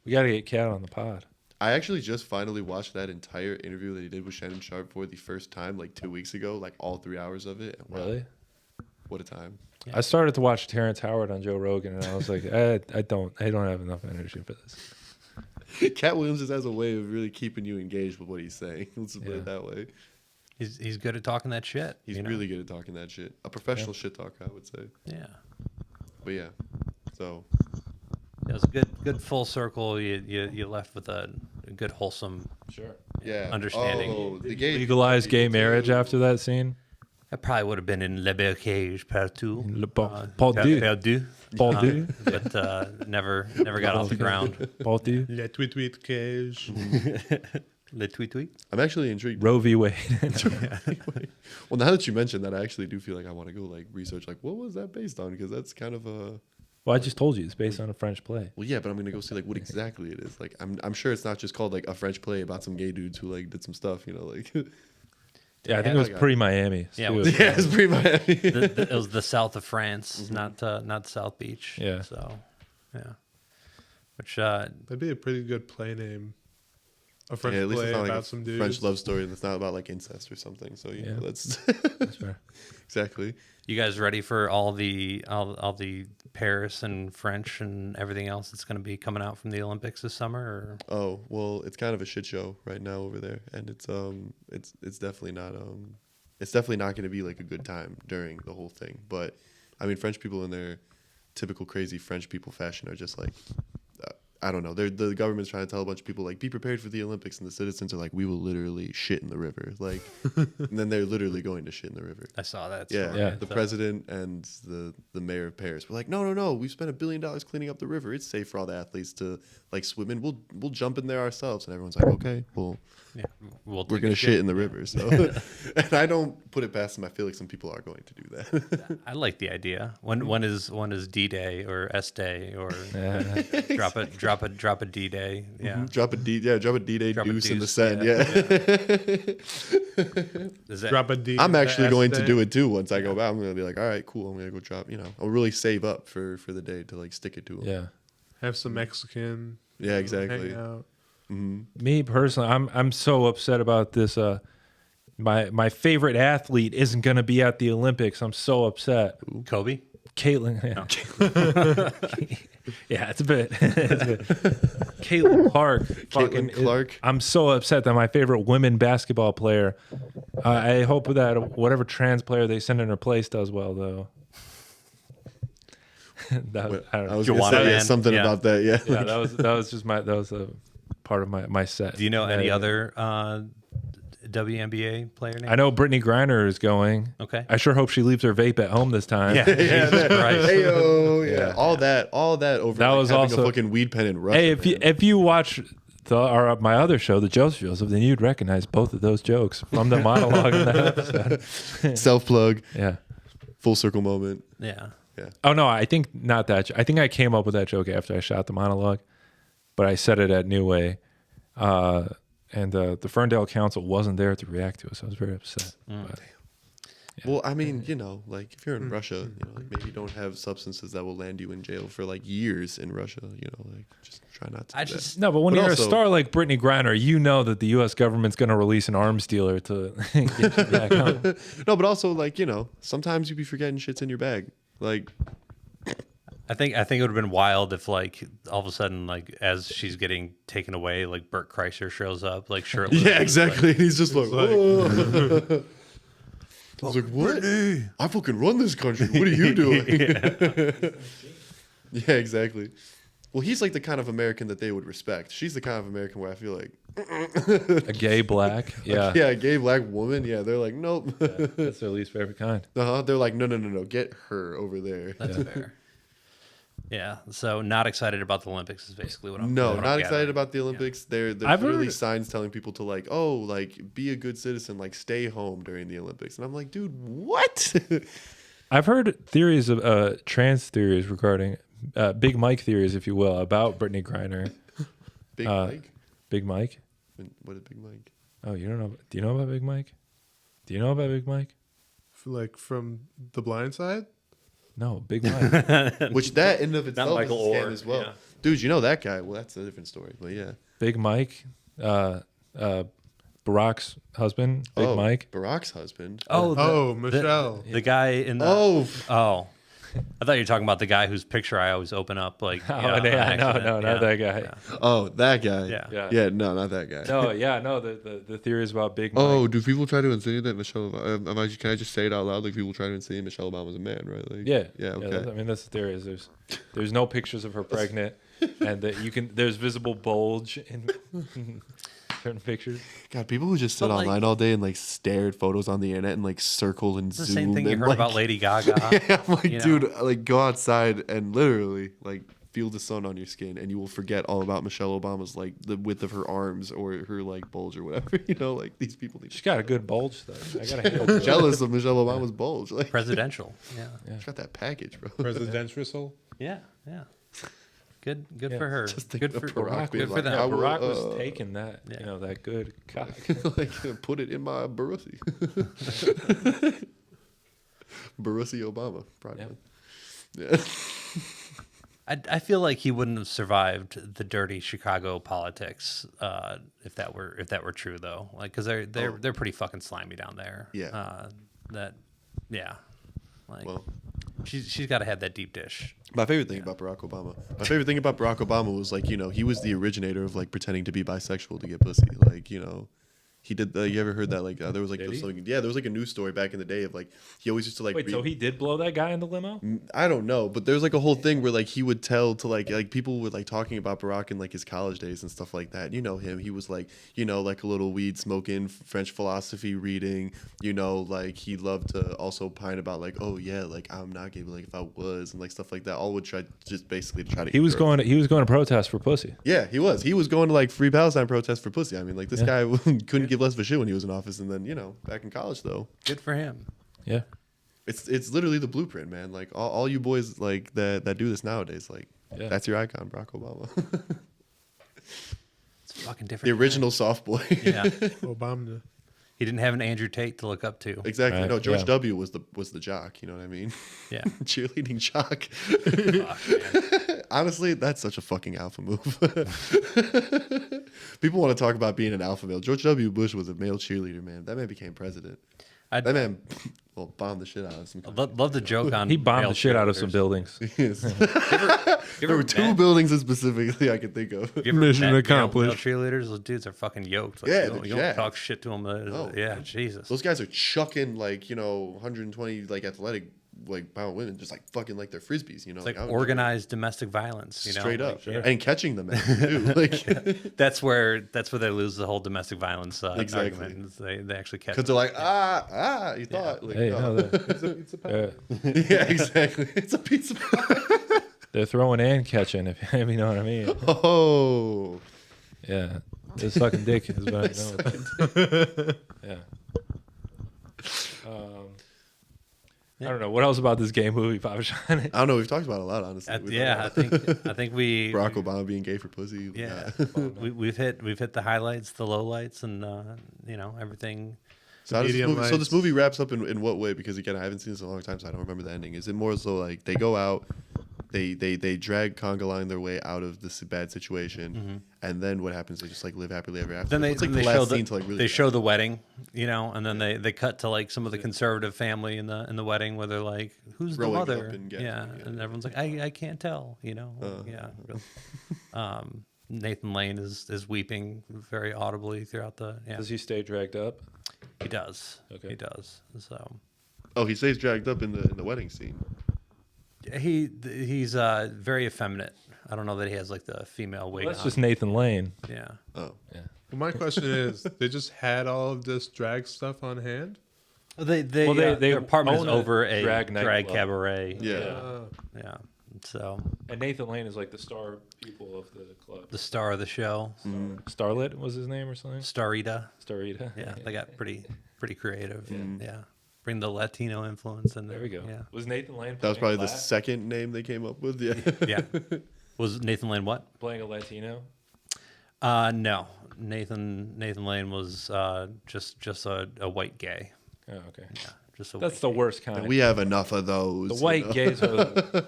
We got to get Cat on the pod. I actually just finally watched that entire interview that he did with Shannon Sharp for the first time, like 2 weeks ago, like all 3 hours of it. And wow, Really? what a time! Yeah. I started to watch Terrence Howard on Joe Rogan, and I was like, I don't have enough energy for this. Cat Williams just has a way of really keeping you engaged with what he's saying. Let's put Yeah. it that way. He's good at talking that shit. He's you know? really good at talking that shit. A professional shit talker, I would say. Yeah. But yeah, so It was a good full circle. You left with a good wholesome. Sure. yeah, Understanding. Oh, the gay Legalized gay marriage after that scene. That probably would have been in Le Birdcage Part 2. Le Perdu. Perdu. Perdu. But never got off the ground. Perdu. Le tweet tweet cage. Le tweet. I'm actually intrigued. Roe v. Wade. Well, now that you mentioned that, I actually do feel like I want to go like research like what was that based on, because that's kind of a Well, I just told you it's based on a French play. well, yeah, but I'm gonna go see like what exactly it is. Like I'm sure it's not just called like a French play about some gay dudes who like did some stuff, like Yeah, I think it was pre-Miami. Yeah, too. it was- yeah, it's pretty Miami. It was the south of France, not South Beach. Yeah. So, yeah. Which That'd be a pretty good play name. A French Yeah, at least play it's not about like a some dudes. French love story, and it's not about like incest or something. So you Yeah. know that's That's fair. exactly. you guys ready for all the Paris and French and everything else that's going to be coming out from the Olympics this summer? Or? Oh well, it's kind of a shit show right now over there, and it's definitely not going to be like a good time during the whole thing. But I mean, French people in their typical crazy French people fashion are just like. I don't know. The government's trying to tell a bunch of people like be prepared for the Olympics, and the citizens are like, we will literally shit in the river, like, and then they're literally going to shit in the river. I saw that. Yeah, story. Yeah. The So- president and the mayor of Paris were like, no, we've spent $1 billion cleaning up the river. It's safe for all the athletes to like swim in. We'll jump in there ourselves. And everyone's like, okay, well, Yeah, we're take a gonna shit in the river. So, and I don't put it past them. I feel like some people are going to do that. I like the idea. When is D-Day or S-Day or Yeah. drop drop a D-Day. Yeah. Drop a D-Day Drop a deuce in the deuce, send. yeah. Yeah. Is that, Drop a D. I'm actually going to day. do it too. Once I go back, I'm gonna be like, all right, cool. I'm gonna go drop. I'll really save up for the day to like stick it to him. Yeah. Have some Mexican. Yeah, exactly. Hang out. Me personally, I'm so upset about this. My favorite athlete isn't going to be at the Olympics. I'm so upset. Kobe? Caitlin. Yeah, yeah, it's a bit. Caitlin Clark. Clark. I'm so upset that my favorite women basketball player. I hope that whatever trans player they send in her place does well, though. I don't know. I was gonna Joanna say Man. something Yeah. about that. Yeah. Yeah, that was just that was a part of my set. Do you know any other WNBA player name? I know Brittany Griner is going. Okay. I sure hope she leaves her vape at home this time. Yeah. Jesus Christ. Heyo, yeah. Yeah. All that over That like, was having also- a fucking weed pen in Russia. Hey, man. if you watch my other show, the Joseph, then you'd recognize both of those jokes from the monologue in that episode. Self plug, Yeah. full circle moment. Yeah. Oh no, I think not that. I think I came up with that joke after I shot the monologue, but I said it at New Way, and the Ferndale Council wasn't there to react to it, so I was very upset. But, Well, I mean, like if you're in Russia, like maybe you don't have substances that will land you in jail for like years in Russia. Like just try not to. do that. no, but when But you're also- a star like Brittany Griner, you know that the U.S. government's going to release an arms dealer to get you back home. No, but also like sometimes you be forgetting shit's in your bag. Like I think it would have been wild if like all of a sudden like as she's getting taken away like Bert Kreischer shows up like shirtless. yeah, exactly. And he's just like, like- "Whoa." I was like, what? I fucking run this country. What are you doing? Yeah, exactly. Well, he's like the kind of American that they would respect. She's the kind of American where I feel like, A gay black, yeah, yeah, a gay black woman. Yeah, they're like, nope. that's their least favorite kind. They're like, no, get her over there. That's fair. Yeah. So not excited about the Olympics is basically what I'm. No, what I'm not excited gathering. about the Olympics. There's I've literally heard- signs telling people to like, oh, like be a good citizen, like stay home during the Olympics. And I'm like, dude, what? I've heard theories of trans theories regarding Big Mike theories, if you will, about Brittany Griner. Big Mike? Big Mike. What is Big Mike? Oh, you don't know? Do you know about Big Mike? Do you know about Big Mike? Like from The Blind Side. No, Big Mike. Which that in of itself Michael is a scam Orr, as well. yeah. Dude, you know that guy? Well, that's a different story. But yeah. Big Mike. Barack's husband. Big Oh, Mike. Barack's husband. Oh, Michelle. The guy in the. Oh, Oh. I thought you were talking about the guy whose picture I always open up. Like, Oh, you know, on yeah, no, accident. not that guy. Yeah. oh, that guy. Yeah. Yeah. Yeah, no, not that guy. No, yeah, no. The theories about Big Mike. Oh, do people try to insinuate that Michelle? Can I just say it out loud? Like people try to insinuate Michelle Obama's a man, right? Like, Yeah. yeah, okay. That's the theory. Is there's no pictures of her pregnant, and that there's visible bulge in certain pictures. God, people who just sit But, like- online all day and like stare at photos on the internet and like circle and It's the zoom. same thing you and, heard like, about Lady Gaga. Yeah, I'm like, you know? dude, like go outside and literally like feel the sun on your skin, and you will forget all about Michelle Obama's like the width of her arms or her like bulge or whatever. Like these people need She's to got a good bulge though. I gotta handle it. jealous of Michelle Obama's bulge. Like Presidential. Yeah. she's got that package, bro. Presidential. Yeah. Yeah. Good Yeah. for her. Just think Good of for Barack good being for like, them. I will, Barack was taking that, Yeah. that good cock. like put it in my Barussi. Barussi Obama, probably. Yeah. I feel like he wouldn't have survived the dirty Chicago politics if that were true though. Like because they're pretty fucking slimy down there. Yeah. Like Well, she's got to have that deep dish. my favorite thing about Barack Obama. My favorite thing about Barack Obama was like, he was the originator of like pretending to be bisexual to get pussy. Like, he did. You ever heard that? Like, there was like Did he? there was like a news story back in the day of like he always used to like. Wait, so he did blow that guy in the limo? I don't know, but there's like a whole thing where like he would tell to like people were like talking about Barack in like his college days and stuff like that. You know him. He was like like a little weed smoking, French philosophy reading. Like he loved to also pine about like, oh yeah, like I'm not gay, but like if I was and like stuff like that. All would try just basically to try to. He get was girls. going to protest for pussy. Yeah, he was. He was going to like Free Palestine protests for pussy. I mean, like this Yeah. guy couldn't give less of a shit when he was in office, and then back in college though, Good for him. Yeah. it's literally the blueprint, man. Like all you boys like that do this nowadays, like Yeah. That's your icon, Barack Obama. It's fucking different. The original soft boy. Yeah. Obama. He didn't have an Andrew Tate to look up to. Exactly. Right, No, George yeah. W was the jock. You know what I mean? Yeah. Cheerleading jock. Fuck, man. Honestly, that's such a fucking alpha move. People want to talk about being an alpha male. George W. Bush was a male cheerleader, man. That man became president. I'd- That man, well, bombed the shit out of some. Love the joke on He bombed male the shit out of some cheerleaders. buildings. Yes. You There ever were two met- buildings specifically I could think of. you ever Mission met accomplished. Male cheerleaders, those dudes are fucking yoked. Like, Yeah, you don't, they're you don't jacked. talk shit to them. No. Yeah, Jesus. Those guys are chucking like 120 like athletic like pound women, just like fucking like they're frisbees. You know, It's like out- organized domestic violence. You know, straight like, up, and catching them at it, too. Like, That's where they lose the whole domestic violence Exactly. argument. Is they actually catch. because they're like, you thought, like, Hey, no. no, they're, Yeah, exactly. It's a pizza. they're throwing and catching, if you know what I mean. Oh, Yeah. They're sucking dick is what I know. Yeah. I don't know. What else about this gay movie, Papa Sean? I don't know. We've talked about it a lot, honestly. Yeah, I think we Barack Obama being gay for pussy. Yeah, we've hit the highlights, the lowlights, and everything. So, how does this Medium movie, so this lights. movie wraps up in what way? Because again, I haven't seen this in a long time, so I don't remember the ending. Is it more so like they go out, they drag conga line their way out of this bad situation, and then what happens? They just like live happily ever after. Then they, What's, like then the they show last the scene to like really they show the wedding, and then they cut to like some of the conservative family in the wedding where they're like, "Who's the Growing up mother?" and getting- Yeah, yeah. and everyone's like, "I can't tell," Yeah. Nathan Lane is weeping very audibly throughout the. Yeah, Does he stay dragged up? he does. Okay. He does. So Oh, he stays dragged up in the wedding scene. he's very effeminate. I don't know that he has like the female wig That's on. just Nathan Lane. Yeah. Oh, Yeah. Well, my question is, they just had all of this drag stuff on hand? They they their apartment is own a over a drag drag nightclub. cabaret. yeah. Yeah. So And Nathan Lane is like the star pupil of the club. the star of the show, Starlet was his name or something? Starita. Starita. Yeah, they got pretty creative. Yeah. Bring the Latino influence in there. There we go. Yeah. Was Nathan Lane That was playing probably the second name they came up with. Yeah. Yeah. Was Nathan Lane what? playing a Latino? No. Nathan Lane was just a white gay. Oh, okay. Just a That's white the gay. worst kind. We have enough of those. The you white know? gays are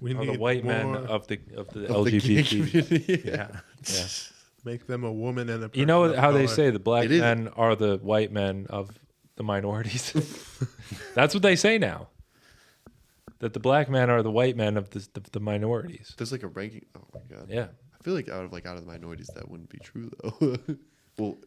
We the need white men more. of the Of the gay LGBT. community. Yeah. Yeah. Make them a woman and a person You know of how they color. say the black It is. men are the white men of the minorities? That's what they say now. That the black men are the white men of the minorities. There's like a ranking. Oh my god. Yeah. I feel like out of the minorities, that wouldn't be true though. Well,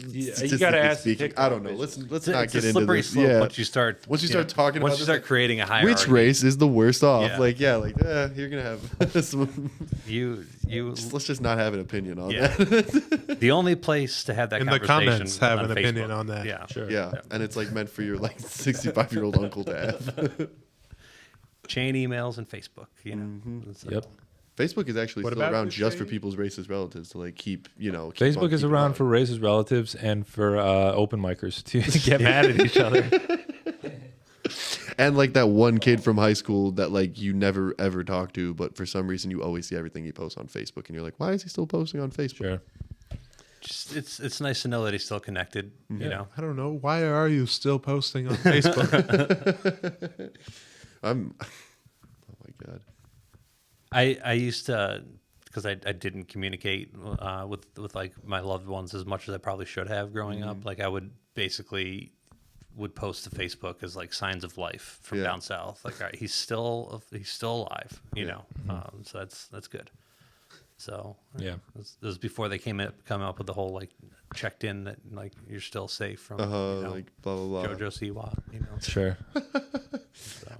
you gotta statistically ask the speaking, TikTok I don't know. bitch. Let's It's not a get into slippery this. slope Yeah. once you start Once you start talking once about you this, start creating a hierarchy. which race is the worst off? Yeah. Like, you're gonna have some. you Let's just not have an opinion on Yeah. that. the only place to have that In the conversation comments, have on an opinion Facebook. on that. Yeah. Sure. Yeah, and it's like meant for your like 65-year-old uncle to have. Chain emails and Facebook, So- Yep. Facebook is actually What still about around the just for shade? people's racist relatives to like keep, keep on Facebook is keeping around on. for racist relatives and for open micers to get mad at each other. And like that one kid from high school that like you never ever talk to, but for some reason you always see everything he posts on Facebook, and you're like, why is he still posting on Facebook? Sure. Just, it's nice to know that he's still connected. You know, I don't know. Why are you still posting on Facebook? Oh my god. I used to, because I didn't communicate with like my loved ones as much as I probably should have growing up. Like I would post to Facebook as like signs of life from Yeah. down south. Like, all right, he's still alive. So that's good. So Yeah. this was before they come up with the whole like checked in that like you're still safe from Like blah blah blah. JoJo Siwa. Sure.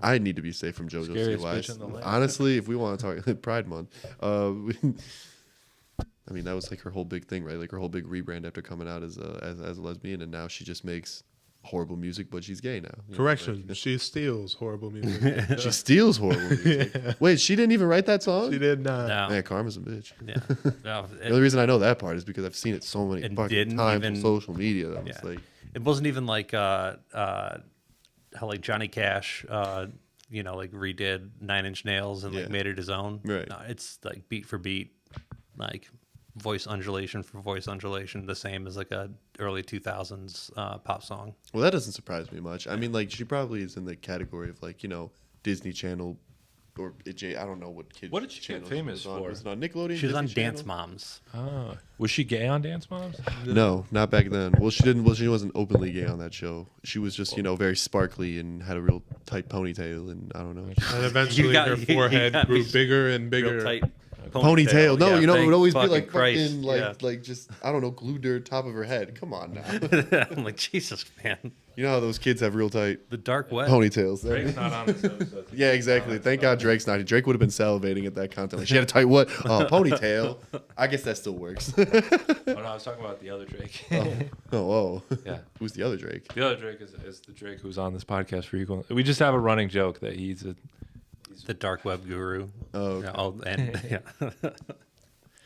I need to be safe from JoJo Scariest Siwa. bitch in the land. Honestly, if we want to talk Pride Month, I mean that was like her whole big thing, right? Like her whole big rebrand after coming out as a lesbian, and now she just makes horrible music, but she's gay now. You know, Correction. like, She steals horrible music. she steals horrible music. Wait, she didn't even write that song? She did not. No. Man, Karma's a bitch. Yeah. No, The only reason I know that part is because I've seen it so many It fucking didn't times on even- social media. That was Yeah. like, It wasn't even like how like Johnny Cash like redid 9 Inch Nails and like made it his own. Right. No, it's like beat for beat, like voice undulation for voice undulation, the same as like a early 2000s pop song. Well, that doesn't surprise me much. I mean, like, she probably is in the category of like, Disney Channel or I don't know what kids. What did she get famous for? Was it on Nickelodeon? She was on Disney Channel? Dance Moms. Oh, was she gay on Dance Moms? No, not back then. Well, she didn't. Well, she wasn't openly gay on that show. She was just, very sparkly and had a real tight ponytail, and I don't know. And eventually her forehead grew bigger and bigger. Real tight Ponytail. No, Yeah, it would always be thank like Christ. fucking like just I don't know, glued to the top of her head. Come on now. I'm like, Jesus, man. You know how those kids have real tight The dark web. ponytails. Drake's not on this episode. Yeah, exactly. Thank God Drake's not. Drake would have been salivating at that content. Like, she had a tight what? Oh, ponytail. I guess that still works. Oh no, I was talking about the other Drake. Oh. Yeah. Who's the other Drake? The other Drake is the Drake who's on this podcast frequently. We just have a running joke that he's The dark web guru. Oh, okay. Yeah.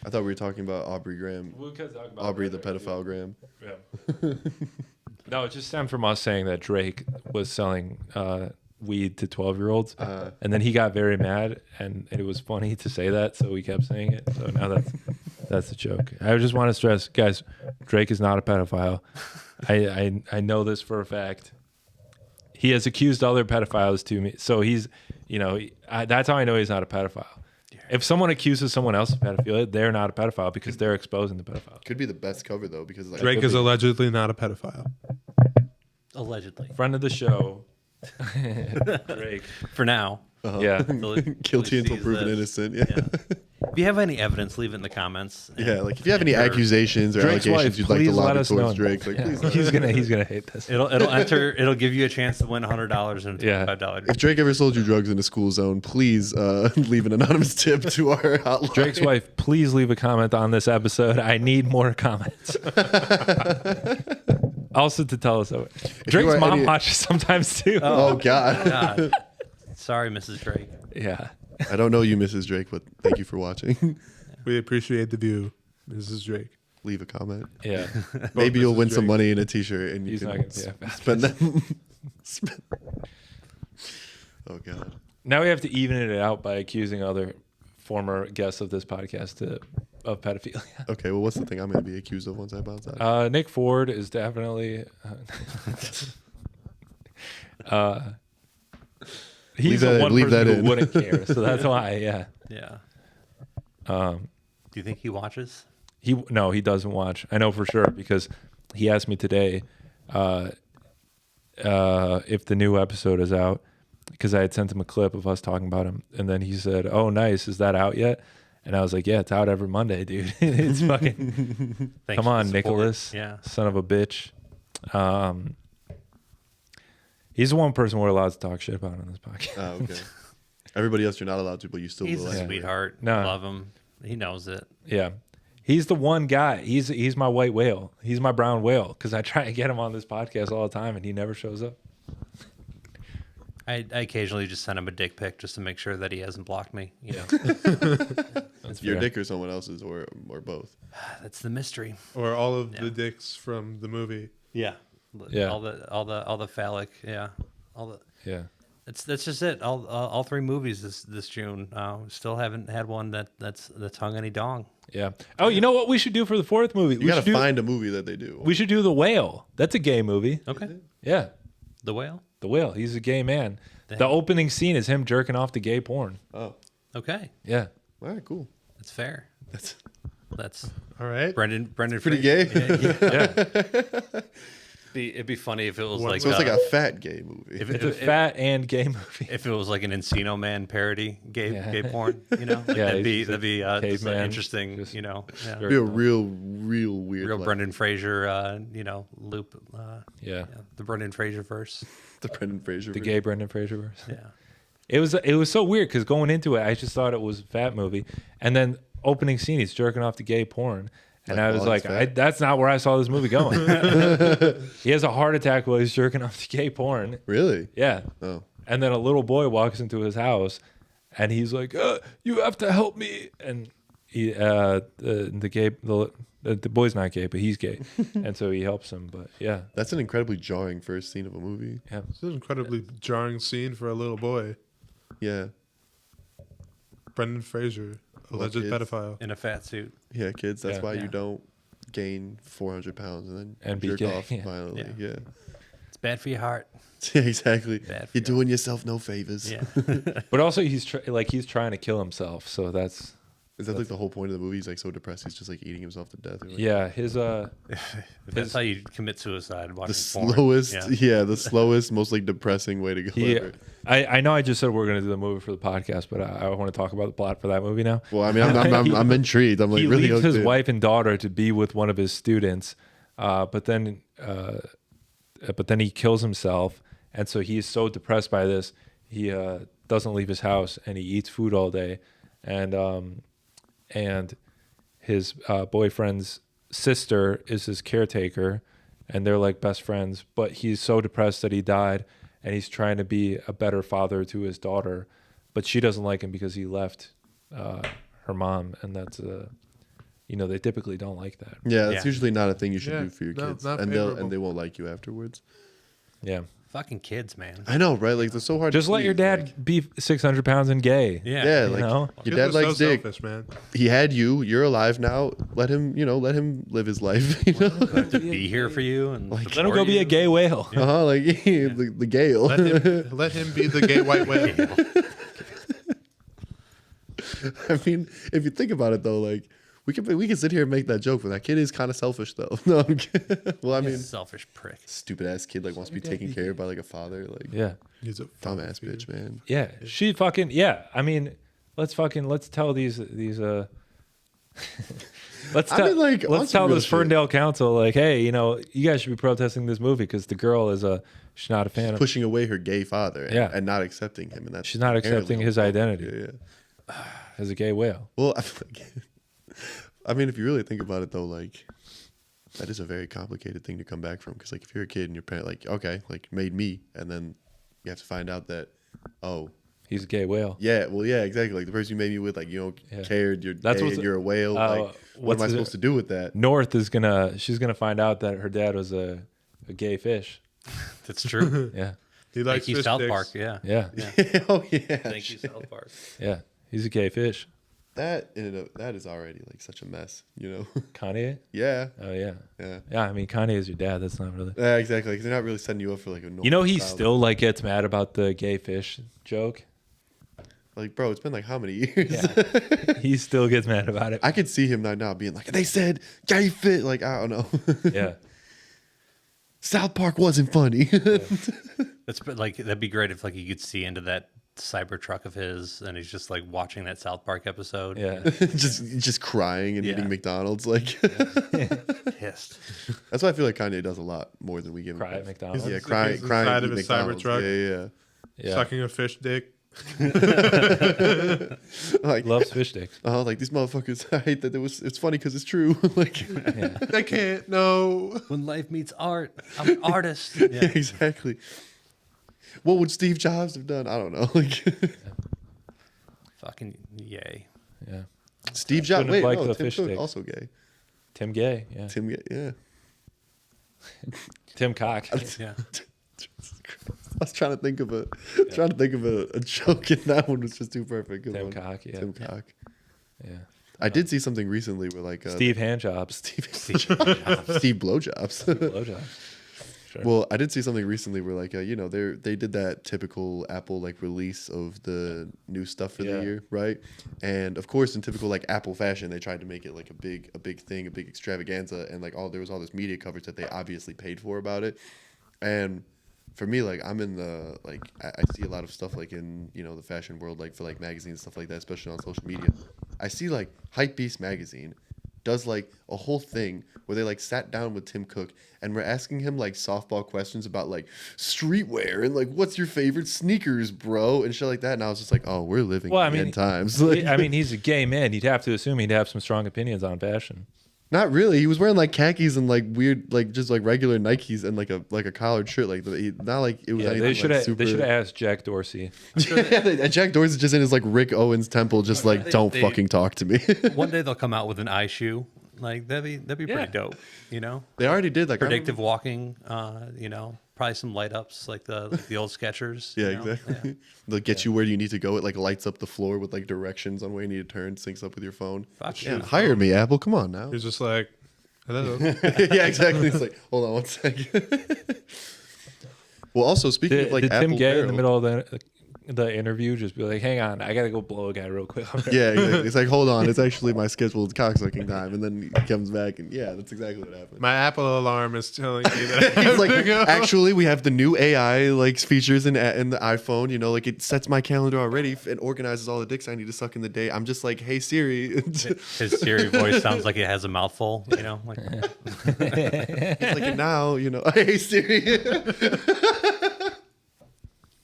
I thought we were talking about Aubrey Graham. we could talk about Aubrey the pedophile Graham. Yeah. No, it just stemmed from us saying that Drake was selling weed to 12-year-olds, and then he got very mad, and it was funny to say that, so we kept saying it. So now that's a joke. I just want to stress, guys, Drake is not a pedophile. I know this for a fact. He has accused other pedophiles to me, so he's, that's how I know he's not a pedophile. If someone accuses someone else of pedophilia, they're not a pedophile because they're exposing the pedophile. Could be the best cover though, because like, Drake is allegedly not a pedophile. Allegedly. Friend of the show, Drake. For now. Yeah. guilty until proven innocent. Yeah. If you have any evidence, leave it in the comments. Yeah, like if you have any accusations or Drake's allegations wife, you'd like to please let lobby us towards know. Drake, like please. He's gonna hate this. It'll give you a chance to win $100 and $25. If Drake ever sold you drugs in a school zone, please leave an anonymous tip to our hotline. Drake's wife, please leave a comment on this episode. I need more comments. Also to tell us over. Drake's are mom any- watches sometimes too. Oh God. God. Sorry, Mrs. Drake. Yeah. I don't know you, Mrs. Drake, but thank you for watching. We appreciate the view, Mrs. Drake. Leave a comment. Yeah. Maybe you'll Mrs. win some Drake. money in a T-shirt, and you He's can not gonna pay us. spend them. Oh God. Now we have to even it out by accusing other former guests of this podcast of pedophilia. Okay, well, what's the thing I'm going to be accused of once I bounce out? Nick Ford is definitely. He's the one leave person that who in. wouldn't care, so that's why. Yeah. Yeah. Um, Do you think he watches? he doesn't watch. I know for sure because he asked me today if the new episode is out because I had sent him a clip of us talking about him, and then he said, "Oh, nice, is that out yet?" And I was like, "Yeah, it's out every Monday, dude. It's fucking Thanks come for on, the support. Nicholas, Yeah. son of a bitch." He's the one person we're allowed to talk shit about on this podcast. Oh, okay. Everybody else, you're not allowed to, but you still He's will. a sweetheart. No. Love him. He knows it. Yeah. He's the one guy. He's my white whale. He's my brown whale because I try to get him on this podcast all the time and he never shows up. I occasionally just send him a dick pic just to make sure that he hasn't blocked me. Yeah. That's Your fair. dick or someone else's, or both. That's the mystery. Or all of the dicks from the movie. Yeah. Yeah. All the phallic. Yeah. Yeah. That's just it. All 3 movies this June. Still haven't had one that's hung any dong. Yeah. Oh, you know what we should do for the 4th movie? You got to find a movie that they do. We should do The Whale. That's a gay movie. Okay. Yeah. The Whale. The Whale. He's a gay man. Damn. The opening scene is him jerking off to gay porn. Oh, Okay. Yeah. all right, cool. That's fair. That's All right. Brendan Pretty Fraser. gay. Yeah. It'd be funny if it was like So it's like a fat gay movie. if, It's a if, fat and gay movie. if it was like an Encino Man parody gay Yeah. gay porn, like Yeah, that'd be he's just just an caveman, interesting, just yeah. It'd be a real weird. Real like, Brendan Fraser, loop. Yeah. The Brendan Fraser verse. the Brendan Fraser. The version. gay Brendan Fraser verse. Yeah. It was so weird because going into it, I just thought it was a fat movie, and then opening scene, he's jerking off to gay porn, and Like, I was while like, he's fat? that's not where I saw this movie going. He has a heart attack while he's jerking off to gay porn. Really? Yeah, Oh, and then a little boy walks into his house, and he's like, "You have to help me," and he the boy's not gay, but he's gay, and so he helps him. But yeah, that's an incredibly jarring first scene of a movie. yeah. It's an incredibly jarring scene for a little boy. Yeah. Brendan Fraser, alleged kids. pedophile. In a fat suit. Yeah, kids. That's Yeah. why Yeah. you don't gain 400 pounds and then And be jerk gay, off yeah. violently. Yeah. It's bad for your heart. Yeah, exactly. Bad for You're your doing yourself no favors. Yeah. But also he's trying to kill himself. So that's Is that like the whole point of the movie? He's like so depressed, he's just like eating himself to death. Or like, yeah. His If that's how you commit suicide, watching the porn. slowest, Yeah. yeah, the slowest, most like depressing way to go he. ever. I know I just said we're gonna do the movie for the podcast, but I want to talk about the plot for that movie now. Well, I mean, I'm intrigued. I'm like He really leaves his hooked in. wife and daughter to be with one of his students, but then he kills himself, and so he's so depressed by this, he doesn't leave his house and he eats food all day, and his boyfriend's sister is his caretaker, and they're like best friends. But he's so depressed that he died, and he's trying to be a better father to his daughter, but she doesn't like him because he left her mom, and that's they typically don't like that. Yeah, that's Yeah. usually not a thing you should Yeah, do for your no, kids, not and favorable. they won't like you afterwards. Yeah, Fucking kids, man. I know, right? Like, it's so hard. just to let your please, dad like- be 600 pounds and gay. Yeah. yeah, you like know? your Kids dad are so likes dick. selfish, man. He had you. You're alive now. Let him live his life. You know, To be here for you and Let him support go be you. a gay whale. like the Gale. Let him be the gay white whale. I mean, if you think about it, though, like we can sit here and make that joke, but that kid is kind of selfish, though. No, I'm kidding. Well, I mean, Selfish prick. stupid ass kid like wants to be taken care of by like a father, like Yeah. He's a dumbass bitch, man. Yeah. She fucking, yeah. I mean, let's tell these let's I tell, mean, like, on let's some tell real this shit. Ferndale council, like, hey, you guys should be protesting this movie because the girl is she's not a fan of, Pushing away her gay father, and not accepting him, and that's she's not accepting inherently his homophobic. identity Yeah. as a gay whale. Well, I mean, if you really think about it, though, like that is a very complicated thing to come back from. Because like, if you're a kid and your parent, like, okay, like made me, and then you have to find out that, oh, He's a gay whale. yeah, well, yeah, exactly. Like the person you made me with, like, you don't Yeah. cared. You're That's gay what's- and you're a whale. Like, what what's am I the- supposed to do with that? North she's gonna find out that her dad was a gay fish. That's true. Yeah. He likes Thank you, fish South sticks. Park. Yeah. Yeah. Oh yeah, Thank you, South Park. Yeah. He's a gay fish. that that is already like such a mess. You know? Kanye? Yeah, Oh yeah. yeah. Yeah, I mean Kanye is your dad. That's not really. Yeah, exactly. Because they're not really setting you up for like a normal. You know, he child. still like gets mad about the gay fish joke. like, bro. It's been like how many years? Yeah. He still gets mad about it. I could see him now being like, they said gay fit. Like, I don't know. Yeah. South Park wasn't funny. That's like that'd be great if like you could see into that Cybertruck of his, and he's just like watching that South Park episode. Yeah. just crying and Yeah. eating McDonald's. Like, Pissed. that's why I feel like Kanye does a lot more than we give him. Cry at credit. McDonald's. Yeah, He's crying, inside crying. of eat his McDonald's. Cybertruck. Yeah, Yeah. Sucking a fish dick. yeah. Like, Loves fish sticks. like these motherfuckers. I hate that it's funny because it's true. Like, Yeah. I can't. No. When life meets art, I'm an artist. yeah, Yeah. exactly. What would Steve Jobs have done? I don't know. Like, Fucking yay. Yeah. Steve Jobs. Shouldn't Wait, have liked no, the Tim fish Cook stick. also gay. Tim Gay. Yeah. Tim, yeah. Tim Cock. Yeah. I was trying to think of a joke, and that one was just too perfect. Good Tim one. Cock. Yeah. Tim Cock. Yeah. I did see something recently where like Steve Handjobs. Steve Blowjobs. Blowjob. Sure. Well, I did see something recently where like they did that typical Apple like release of the new stuff for Yeah. the year, right? And of course, in typical like Apple fashion, they tried to make it like a big thing, a big extravaganza, and like there was all this media coverage that they obviously paid for about it. And for me, like I'm in the like I see a lot of stuff like in the fashion world, like for like magazines and stuff like that, especially on social media. I see like Hypebeast magazine does like a whole thing where they like sat down with Tim Cook and we're asking him like softball questions about like streetwear and like what's your favorite sneakers, bro, and shit like that. And I was just like, oh, we're living Well, I in mean, end times. Like, I mean, he's a gay man. You'd have to assume he'd have some strong opinions on fashion. not really. He was wearing like khakis and like weird, like just like regular Nikes and like a collared shirt. Like not like it was Yeah, anything they should like have. super. They should have asked Jack Dorsey. Yeah, Jack Dorsey's just in his like Rick Owens temple, just like don't they- fucking talk to me. One day they'll come out with an eye shoe. Like that'd be Yeah. pretty dope. They already did like Predictive walking. probably some light ups like the old Skechers. Yeah, you know? exactly. They'll get you where you need to go. It like lights up the floor with like directions on where you need to turn, syncs up with your phone. Fuck Yeah, you. hire me, Apple. Come on now. He's just like, hello. Yeah, exactly. It's like, hold on one second. Well, also speaking of like did Apple Tim Gay in Apparel, the middle of the interview just be like, hang on, I gotta go blow a guy real quick? yeah, exactly. It's like, hold on, it's actually my scheduled cocksucking time, and then he comes back, and yeah, that's exactly what happened. My Apple alarm is telling me that I He's have like, to go. actually, we have the new AI like features in the iPhone. You know, like it sets my calendar already and organizes all the dicks I need to suck in the day. I'm just like, hey Siri. His Siri voice sounds like it has a mouthful. You know, like He's like, now, you know, hey Siri.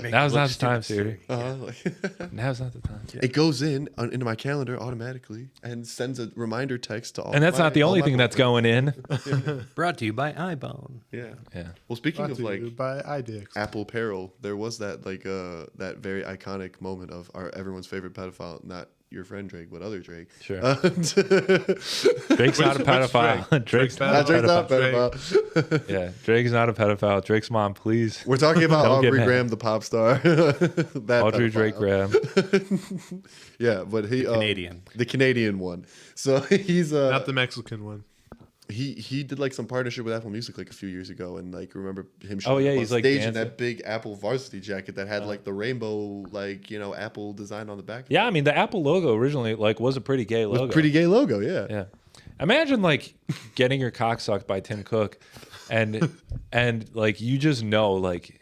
Now's look not the time, stupid, Siri. Now's not the time. It goes into my calendar automatically and sends a reminder text to all. And that's not the only thing that's going in. Brought to you by iBone. Yeah. Yeah. Well, speaking Brought of to like you by iDicks. Apple Apparel, there was that like that very iconic moment of everyone's favorite pedophile, not your friend Drake, but other Drake. Sure. Drake's not a pedophile. Drake? Drake's Not not a Drake's not a pedophile. pedophile. Yeah, Drake's not a pedophile. Drake's mom, please. We're talking about Don't get Aubrey mad. Graham, the pop star. That Audrey pedophile. Drake Graham. Yeah, but he Canadian. the Canadian one. So he's Not the Mexican one. he did like some partnership with Apple Music like a few years ago, and like remember him Oh, yeah, up on he's, like, stage in dancing. that big Apple varsity jacket that had like the rainbow like Apple design on the back. Yeah, I mean the Apple logo originally like was a pretty gay It was logo. a pretty gay logo. Yeah. Yeah. Imagine like getting your cock sucked by Tim Cook and like you just know like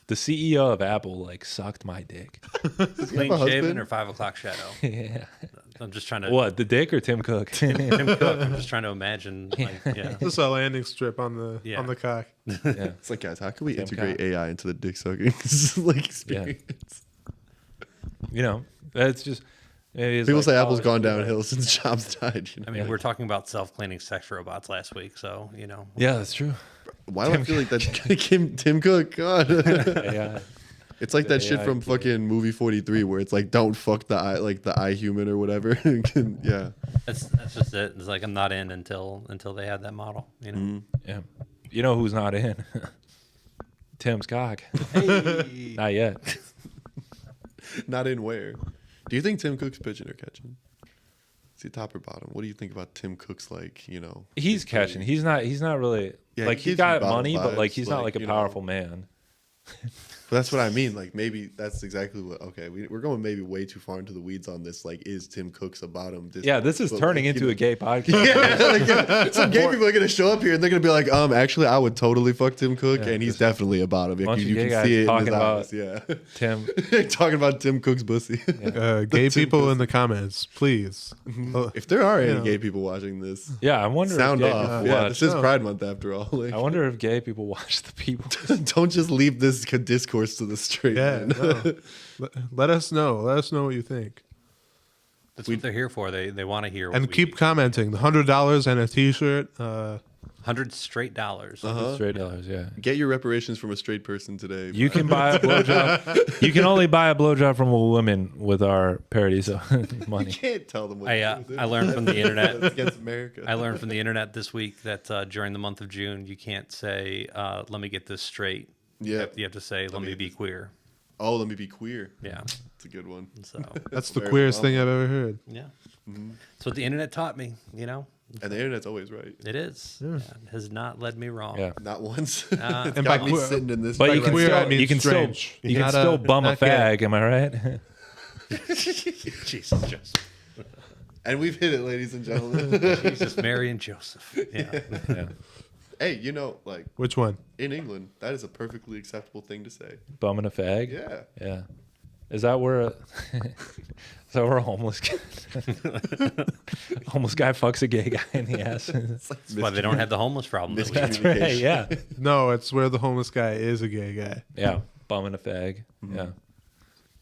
the CEO of Apple like sucked my dick. Clean a husband? shaven or 5 o'clock shadow. Yeah. I'm just trying to. What, the dick or Tim Cook? Tim Cook. I'm just trying to imagine. Like, yeah. Just a landing strip on the Yeah. on the cock. Yeah. It's like, guys, how can we Tim integrate Cock. AI into the dick sucking like experience? You know, that's just maybe it's People like say Apple's college gone student. downhill since Jobs died. You know? I mean, we were talking about self-cleaning sex robots last week, so you know. Yeah, that's true. Why do I feel like that's Tim Cook? God. Yeah. It's like that shit AI from fucking movie 43 where it's like, don't fuck the eye, like the eye human or whatever. Yeah. That's just it. It's like I'm not in until they have that model. You know. Yeah. You know who's not in? Tim's cock. Hey. Not yet. Not in where? Do you think Tim Cook's pitching or catching? Is he top or bottom? What do you think about Tim Cook's like, He's catching. He's not really Yeah, like he he's gives got me bottom money, but like vibes, he's not like, like a you know. powerful man. But that's what I mean. Like maybe that's exactly what. Okay, we're going maybe way too far into the weeds on this. Like, is Tim Cook's a bottom? Yeah, this is But, turning like, into a gay podcast. Yeah, like, some gay people are gonna show up here and they're gonna be like, actually, I would totally fuck Tim Cook, Yeah, and he's just definitely a bottom. Like, bunch you of gay can guys see it in talking his about- eyes. Yeah, Tim. talking about Tim Cook's pussy. Gay Tim people Cook. in the comments, please. If there are any Yeah. gay people watching this, Yeah, I wonder sound if gay off. people Yeah, watch. this is No. Pride Month after all. Like, I wonder if gay people watch the people. don't just leave this discourse to the straight Yeah, man. no. Let us know. Let us know what you think, That's what they're here for. They want to hear. What and we keep commenting. The $100 and a T-shirt. $100 straight dollars. Straight dollars, yeah. Get your reparations from a straight person today. You can buy a blowjob. You can only buy a blowjob from a woman with our Paradizo You money. can't tell them what I to do with it. I learned from the internet. That's against America. I learned from the internet this week that during the month of June, you can't say, "Let me get this straight." Yeah. You have to say, "Let me be queer." Oh, let me be queer. Yeah. That's a good one. So That's the Very queerest well. thing I've ever heard. yeah, that's what the internet taught me. You know, And the internet's always right. it is. Yeah, it has not led me wrong. Yeah. Not once. Uh, And Got by me queer- sitting in this. But you By can queer, still I mean you can strange. still you can Not still bum a not gay. fag, am I right? Jesus, Joseph. And we've hit it, ladies and gentlemen. Jesus, Mary, and Joseph. Yeah. Yeah. Hey, like Which one? in England, that is a perfectly acceptable thing to say. Bumming a fag? Yeah. Yeah. Is that where a a homeless guy homeless guy fucks a gay guy in the ass? It's like That's why they don't have the homeless problem. that we do. That's right, yeah. No, it's where the homeless guy is a gay guy. Yeah. Bumming a fag. Yeah.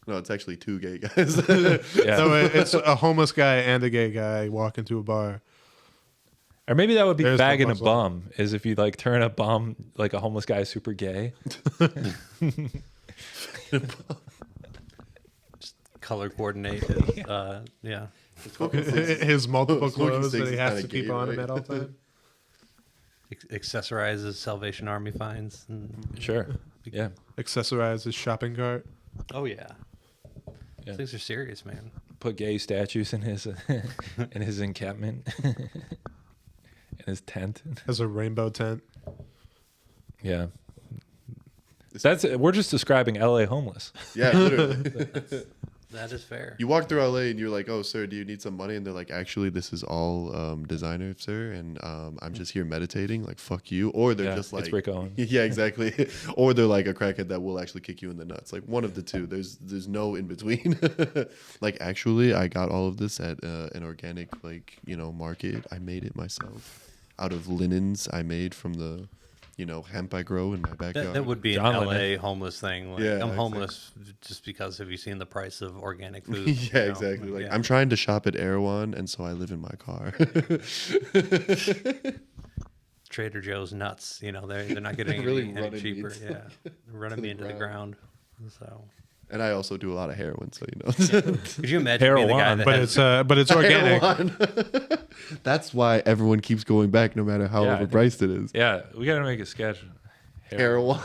No, it's actually two gay guys. Yeah. So it's a homeless guy and a gay guy walk into a bar. Or maybe that would be There's no bagging a puzzle. bum, is if you like turn a bum like a homeless guy is super gay. Color coordinate his, yeah. His multiple Smoking clothes that sticks he is has kinda to keep gay, on him right? at all times. Accessorizes Salvation Army finds. And, Sure. Yeah. Accessorize his shopping cart. oh yeah. Yeah. Things are serious, man. Put gay statues in his in his encampment, in his tent. Has a rainbow tent. Yeah. We're just describing LA homeless. Yeah, literally. That is fair. You walk through LA and you're like, "Oh, sir, do you need some money?" And they're like, "Actually, this is all designer, sir, and I'm just here meditating." Like, fuck you. Or they're just like, it's Rick Owen. yeah, exactly. Or they're like a crackhead that will actually kick you in the nuts. Like one of the two. There's no in between. Like, actually, I got all of this at an organic market. I made it myself out of linens I made from the hemp I grow in my backyard. That would be John an LA Lennon. homeless thing. Like, Yeah, I'm exactly. homeless just because have you seen the price of organic food? Yeah, exactly. Like I'm trying to shop at Erewhon, and so I live in my car. Trader Joe's nuts. They're not getting Really any running cheaper. me Yeah, they're running me into the ground. So And I also do a lot of heroin, so could you imagine being the guy that has, But it's organic. Heroin. That's why everyone keeps going back, no matter how Yeah, I overpriced it is. Yeah, we got to make a sketch. Heroin.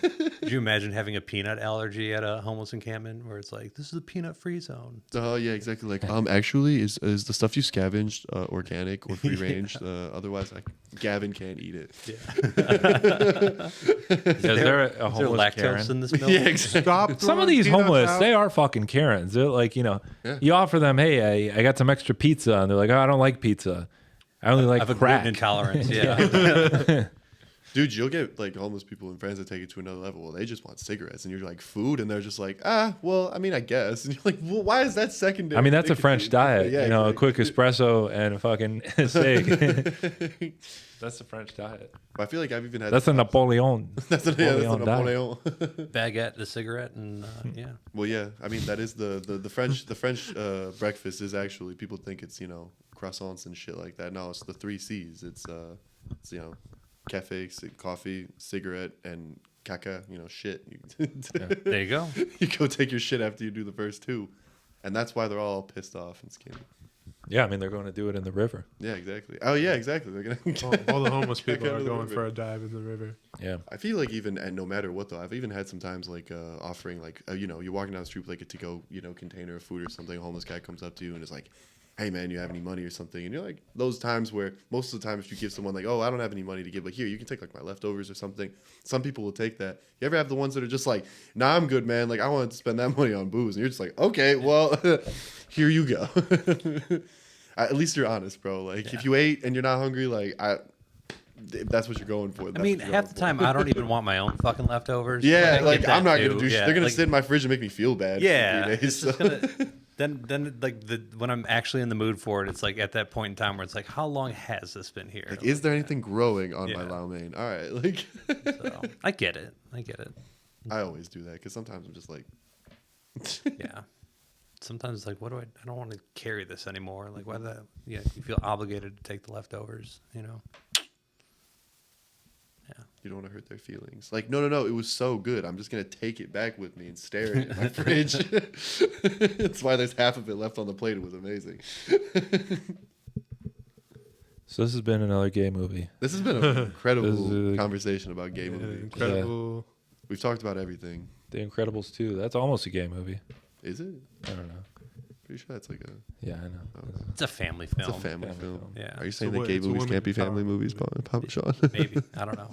could you imagine having a peanut allergy at a homeless encampment where it's like, this is a peanut free zone? Oh yeah, exactly. Like actually, is the stuff you scavenged organic or free range? Otherwise, Gavin can't eat it. Is there a Is there homeless lactose Karen? in this milk? Yeah, exactly. Stop Some of throwing these peanuts homeless, out. they are fucking Karens. They're like, Yeah. you offer them, hey, I got some extra pizza, and they're like, oh, I don't like pizza. I only I like have a crack. gluten intolerance. Yeah. Dude, you'll get like homeless people in France that take it to another level. Well, they just want cigarettes, and you're like food, and they're just like, well, I mean, I guess. And you're like, well, why is that secondary? I mean, that's a nicotine? French diet. Yeah, a exactly. quick espresso and a fucking steak. That's the French diet. I feel like I've even had. That's a Napoleon. That's a Napoleon diet. Napoleon. Baguette, the cigarette, and yeah. Well, yeah. I mean, that is the French breakfast is actually people think it's croissants and shit like that. No, it's the 3 C's. It's cafe, coffee, cigarette, and caca. Shit. There you go. You go take your shit after you do the first 2, and that's why they're all pissed off and skinny. Yeah, I mean, they're going to do it in the river. Yeah, exactly. Oh yeah, exactly. They're gonna. All the homeless people Back are out of the going river. for a dive in the river. Yeah. I feel like even and no matter what though, I've even had sometimes like offering like you're walking down the street with like a to-go container of food or something. A homeless guy comes up to you and is like, "Hey man, you have any money or something?" And you're like, those times where most of the time if you give someone like, "Oh, I don't have any money to give, but here you can take like my leftovers or something." Some people will take that. You ever have the ones that are just like, "Nah, I'm good, man. Like I wanted to spend that money on booze," and you're just like, "Okay, well, here you go." At least you're honest, bro. Like if you ate and you're not hungry, like if that's what you're going for. I that's mean, what you're half going the time I don't even want my own fucking leftovers. Yeah, I like get I'm that not too. gonna do. Yeah, They're gonna like, sit in my fridge and make me feel bad. Yeah, for 3 days. it's just gonna, then like when I'm actually in the mood for it, it's like at that point in time where it's like, how long has this been here? Like, is there anything growing on my Yeah. Lau Mein? All right, like So, I get it. I always do that because sometimes I'm just like, Yeah. Sometimes it's like, what do I don't want to carry this anymore. Like, why that? Yeah, you feel obligated to take the leftovers. Yeah. you don't want to hurt their feelings. Like, no, it was so good. I'm just gonna take it back with me and stare at it in my fridge. That's why there's half of it left on the plate. It was amazing. So this has been another gay movie. This has been an incredible This is a- conversation about gay Yeah, movies. incredible. We've talked about everything. The Incredibles 2. That's almost a gay movie. Is it? I don't know. Pretty sure that's like a. Yeah, I know. It's a family It's film. a family Family film. film. Yeah. Are you saying So that what- gay it's a movies women can't be family empowerment movies, movie. Papa Sean? Maybe. I don't know.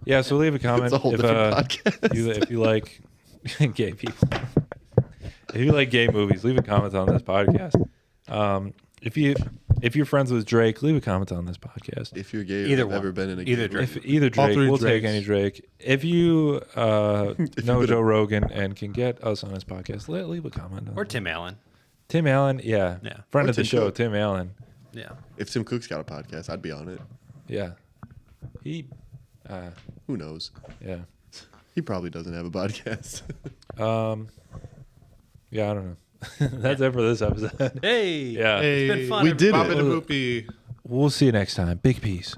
Yeah, so leave a comment It's a whole if, different podcast. if you like gay people. If you like gay movies, leave a comment on this podcast. If you're friends with Drake, leave a comment on this podcast. If you're gay, Either or have ever one. been in a Either gay Drake. If either All Drake, three we'll take Drakes. any Drake. If you know been Joe Rogan and can get us on his podcast, leave a comment. Or Tim Allen. Tim Allen, yeah. Yeah. Friend Or of the Tim show, Cook. Tim Allen. Yeah. If Tim Cook's got a podcast, I'd be on it. Yeah. He, Who knows? yeah. He probably doesn't have a podcast. Yeah, I don't know. That's it for this episode. Hey. Yeah. It's been fun. We did everybody. it. Baba the Boopy. We'll see you next time. Big peace.